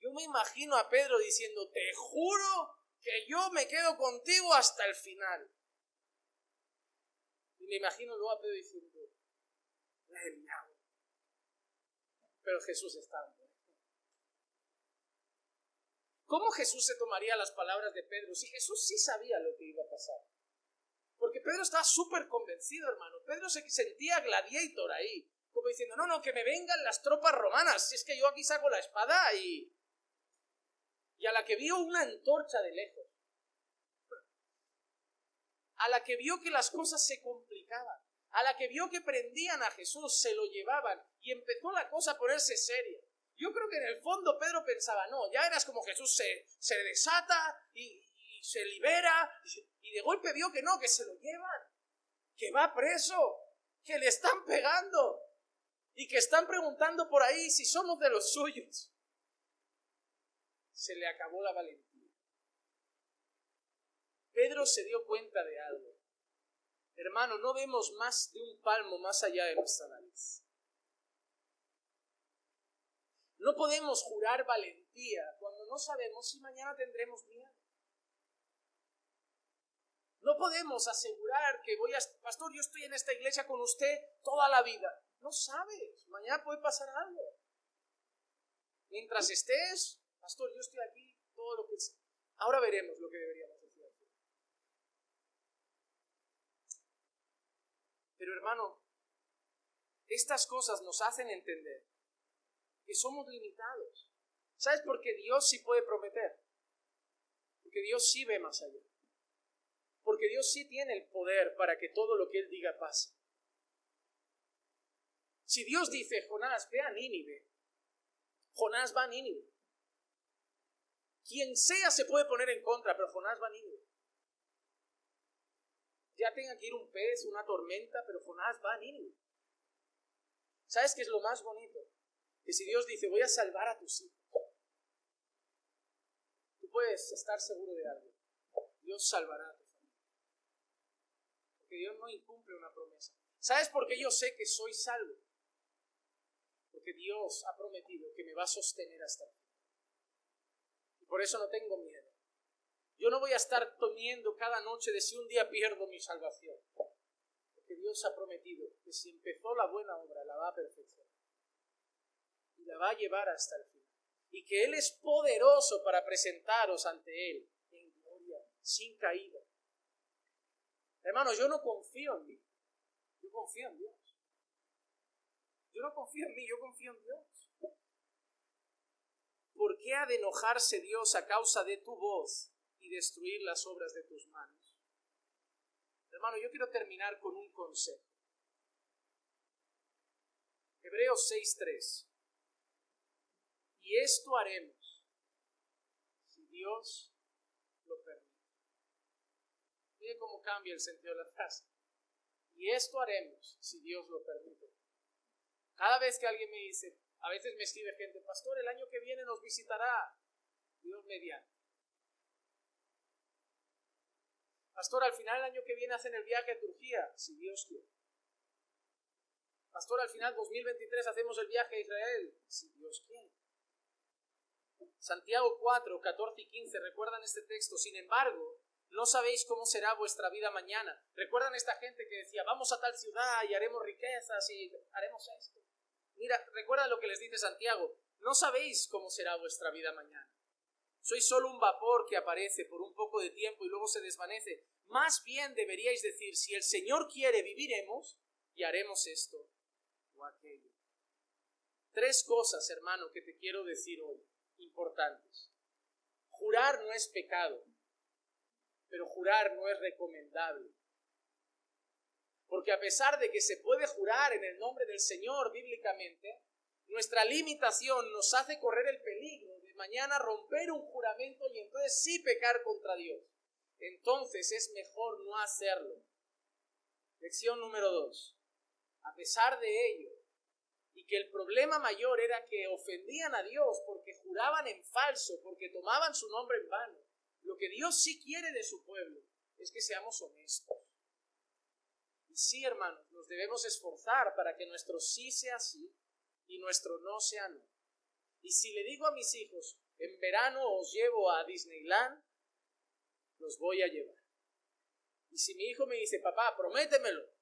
B: yo me imagino a Pedro diciendo, te juro que yo me quedo contigo hasta el final. Y me imagino luego a Pedro diciendo, la he liado. Pero Jesús estaba muerto. ¿Cómo Jesús se tomaría las palabras de Pedro si Jesús sí sabía lo que iba a pasar? Porque Pedro estaba súper convencido, hermano. Pedro se sentía gladiator ahí, como diciendo, no, que me vengan las tropas romanas, si es que yo aquí saco la espada y a la que vio una antorcha de lejos, a la que vio que las cosas se complicaban, a la que vio que prendían a Jesús, se lo llevaban y empezó la cosa a ponerse seria. Yo creo que en el fondo Pedro pensaba, no, ya verás como Jesús se desata y se libera, y de golpe vio que no, que se lo llevan, que va preso, que le están pegando y que están preguntando por ahí si somos de los suyos. se le acabó la valentía. Pedro se dio cuenta de algo. Hermano, no vemos más de un palmo más allá de nuestra nariz. No podemos jurar valentía cuando no sabemos si mañana tendremos miedo. No podemos asegurar que pastor, yo estoy en esta iglesia con usted toda la vida. No sabes, mañana puede pasar algo. Mientras estés, pastor, yo estoy aquí, todo lo que es. Ahora veremos lo que deberíamos decir. Pero hermano, estas cosas nos hacen entender que somos limitados. ¿Sabes por qué Dios sí puede prometer? Porque Dios sí ve más allá. Porque Dios sí tiene el poder para que todo lo que Él diga pase. Si Dios dice, Jonás, ve a Nínive, Jonás va a Nínive. Quien sea se puede poner en contra, pero Jonás va a Nínive. Ya tenga que ir un pez, una tormenta, pero Jonás va a Nínive. ¿Sabes qué es lo más bonito? Que si Dios dice, voy a salvar a tus hijos, tú puedes estar seguro de algo. Dios salvará a tu familia. Porque Dios no incumple una promesa. ¿Sabes por qué yo sé que soy salvo? Porque Dios ha prometido que me va a sostener hasta el fin. Y por eso no tengo miedo. Yo no voy a estar temiendo cada noche de si un día pierdo mi salvación. Porque Dios ha prometido que si empezó la buena obra, la va a perfeccionar. Y la va a llevar hasta el fin. Y que Él es poderoso para presentaros ante Él en gloria, sin caída. Hermanos, yo no confío en mí. Yo confío en Dios. Yo no confío en mí, yo confío en Dios. ¿Por qué ha de enojarse Dios a causa de tu voz y destruir las obras de tus manos? Hermano, yo quiero terminar con un consejo. Hebreos 6:3. Y esto haremos si Dios lo permite. Mire cómo cambia el sentido de la frase. Y esto haremos si Dios lo permite. Cada vez que alguien me dice, a veces me escribe gente, pastor, el año que viene nos visitará Dios mediante. Pastor, al final del año que viene hacen el viaje a Turquía, si Dios quiere. Pastor, al final 2023 hacemos el viaje a Israel, si Dios quiere. Santiago 4, 14 y 15, ¿recuerdan este texto? Sin embargo, no sabéis cómo será vuestra vida mañana. ¿Recuerdan esta gente que decía, vamos a tal ciudad y haremos riquezas y haremos esto? Mira, recuerda lo que les dice Santiago, no sabéis cómo será vuestra vida mañana. Sois solo un vapor que aparece por un poco de tiempo y luego se desvanece. Más bien deberíais decir, si el Señor quiere, viviremos y haremos esto o aquello. 3 cosas, hermano, que te quiero decir hoy, importantes. Jurar no es pecado, pero jurar no es recomendable. Porque a pesar de que se puede jurar en el nombre del Señor bíblicamente, nuestra limitación nos hace correr el peligro de mañana romper un juramento y entonces sí pecar contra Dios. Entonces es mejor no hacerlo. Lección número 2. A pesar de ello, y que el problema mayor era que ofendían a Dios porque juraban en falso, porque tomaban su nombre en vano, lo que Dios sí quiere de su pueblo es que seamos honestos. Y sí, hermanos, nos debemos esforzar para que nuestro sí sea sí y nuestro no sea no. Y si le digo a mis hijos, en verano os llevo a Disneyland, los voy a llevar. Y si mi hijo me dice, papá, prométemelo,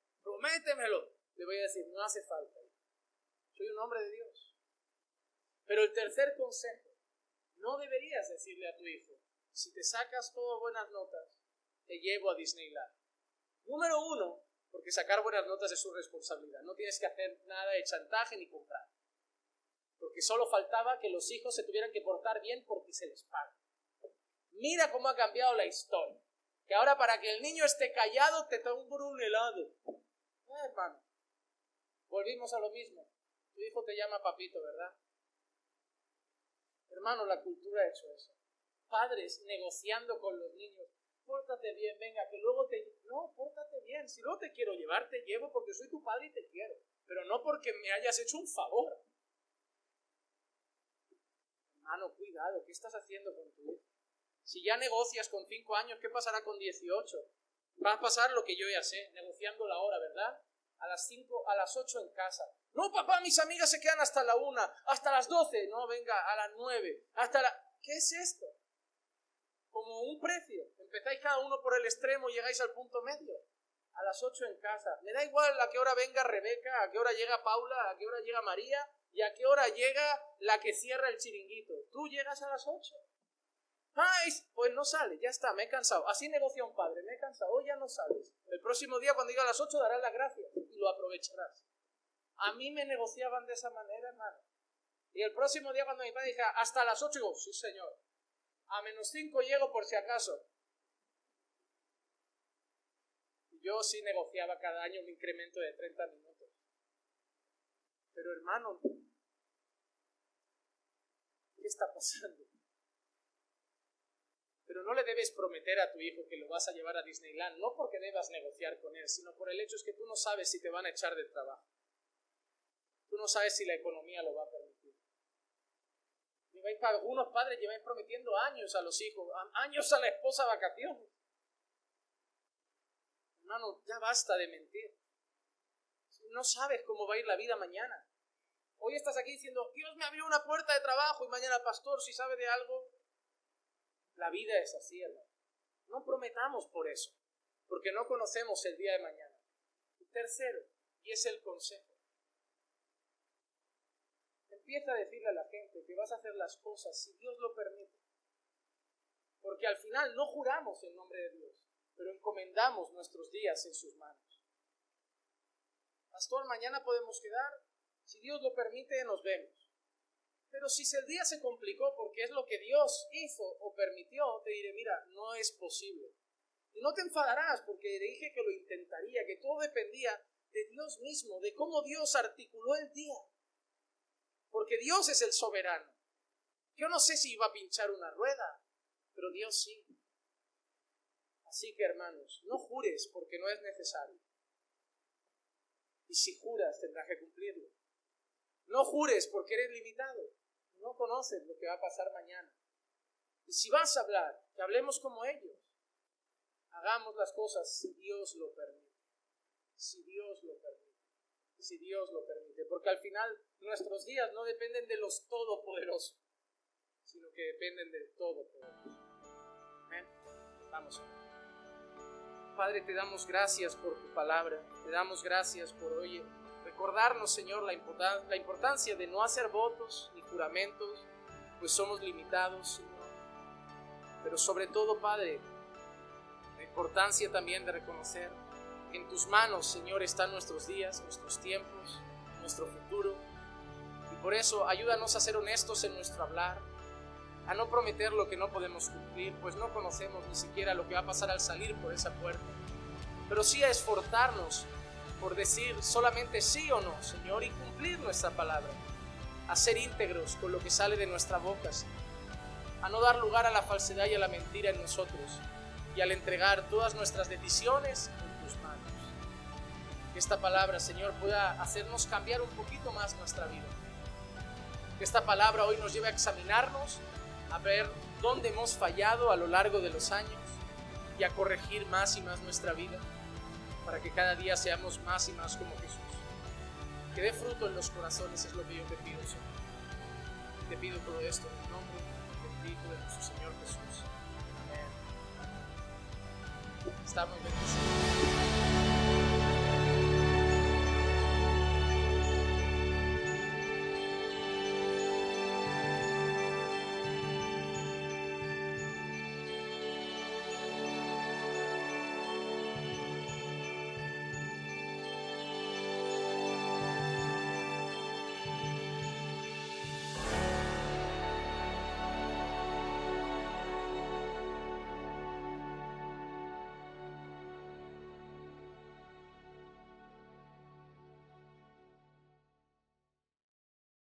B: le voy a decir, no hace falta. Soy un hombre de Dios. Pero el tercer consejo, no deberías decirle a tu hijo, si te sacas todas buenas notas, te llevo a Disneyland. Número 1, porque sacar buenas notas es su responsabilidad. No tienes que hacer nada de chantaje ni comprar. Porque solo faltaba que los hijos se tuvieran que portar bien porque se les paga. Mira cómo ha cambiado la historia. Que ahora para que el niño esté callado te toman por un helado. Hermano, volvimos a lo mismo. Tu hijo te llama papito, ¿verdad? Hermano, la cultura ha hecho eso. Padres negociando con los niños. Pórtate bien, venga, que luego te... No, pórtate bien. Si luego te quiero llevar, te llevo porque soy tu padre y te quiero. Pero no porque me hayas hecho un favor. Hermano, cuidado, ¿qué estás haciendo con tu hijo? Si ya negocias con 5 años, ¿qué pasará con 18? Va a pasar lo que yo ya sé, negociando la hora, ¿verdad? A las 5, a las 8 en casa. No, papá, mis amigas se quedan hasta la 1, hasta las 12. No, venga, a las 9, ¿Qué es esto? Como un precio. Empezáis cada uno por el extremo y llegáis al punto medio. A las 8 en casa. Me da igual a qué hora venga Rebeca, a qué hora llega Paula, a qué hora llega María y a qué hora llega la que cierra el chiringuito. Tú llegas a las 8. ¡Ay! Pues no sale, ya está, me he cansado. Así negocia un padre, me he cansado, hoy ya no sales. El próximo día cuando diga a las 8 darás las gracias y lo aprovecharás. A mí me negociaban de esa manera, hermano. Y el próximo día cuando mi padre dijera hasta las 8, digo, sí señor. A menos 5 llego por si acaso. Yo sí negociaba cada año un incremento de 30 minutos. Pero hermano, ¿qué está pasando? Pero no le debes prometer a tu hijo que lo vas a llevar a Disneyland, no porque debas negociar con él, sino por el hecho es que tú no sabes si te van a echar del trabajo. Tú no sabes si la economía lo va a permitir. Algunos padres lleváis prometiendo años a los hijos, años a la esposa vacaciones. Hermano, ya basta de mentir. No sabes cómo va a ir la vida mañana. Hoy estás aquí diciendo, Dios me abrió una puerta de trabajo y mañana, pastor, si sabe de algo. La vida es así, hermano. No prometamos por eso, porque no conocemos el día de mañana. Y tercero, y es el consejo. Empieza a decirle a la gente que vas a hacer las cosas si Dios lo permite. Porque al final no juramos en nombre de Dios, pero encomendamos nuestros días en sus manos. Pastor, mañana podemos quedar. Si Dios lo permite, nos vemos. Pero si el día se complicó porque es lo que Dios hizo o permitió, te diré, mira, no es posible. Y no te enfadarás porque dije que lo intentaría, que todo dependía de Dios mismo, de cómo Dios articuló el día. Porque Dios es el soberano. Yo no sé si iba a pinchar una rueda, pero Dios sí. Así que, hermanos, no jures porque no es necesario. Y si juras, tendrás que cumplirlo. No jures porque eres limitado. No conoces lo que va a pasar mañana. Y si vas a hablar, que hablemos como ellos. Hagamos las cosas si Dios lo permite. Si Dios lo permite. Si Dios lo permite. Porque al final nuestros días no dependen de los todopoderosos, sino que dependen del Todopoderoso. Amén. Vamos. Padre, te damos gracias por tu palabra. Te damos gracias por hoy recordarnos, Señor, la importancia de no hacer votos ni juramentos, pues somos limitados, Señor. Pero sobre todo, Padre, la importancia también de reconocer que en tus manos, Señor, están nuestros días, nuestros tiempos, nuestro futuro. Y por eso, ayúdanos a ser honestos en nuestro hablar, a no prometer lo que no podemos cumplir, pues no conocemos ni siquiera lo que va a pasar al salir por esa puerta. Pero sí a esforzarnos por decir solamente sí o no, Señor, y cumplir nuestra palabra, a ser íntegros con lo que sale de nuestra boca, Señor, a no dar lugar a la falsedad y a la mentira en nosotros, y al entregar todas nuestras decisiones en tus manos. Que esta palabra, Señor, pueda hacernos cambiar un poquito más nuestra vida. Que esta palabra hoy nos lleve a examinarnos, a ver dónde hemos fallado a lo largo de los años y a corregir más y más nuestra vida, para que cada día seamos más y más como Jesús. Que dé fruto en los corazones es lo que yo te pido, Señor. Te pido todo esto en el nombre bendito de nuestro Señor Jesús. Amén. Estamos bendecidos.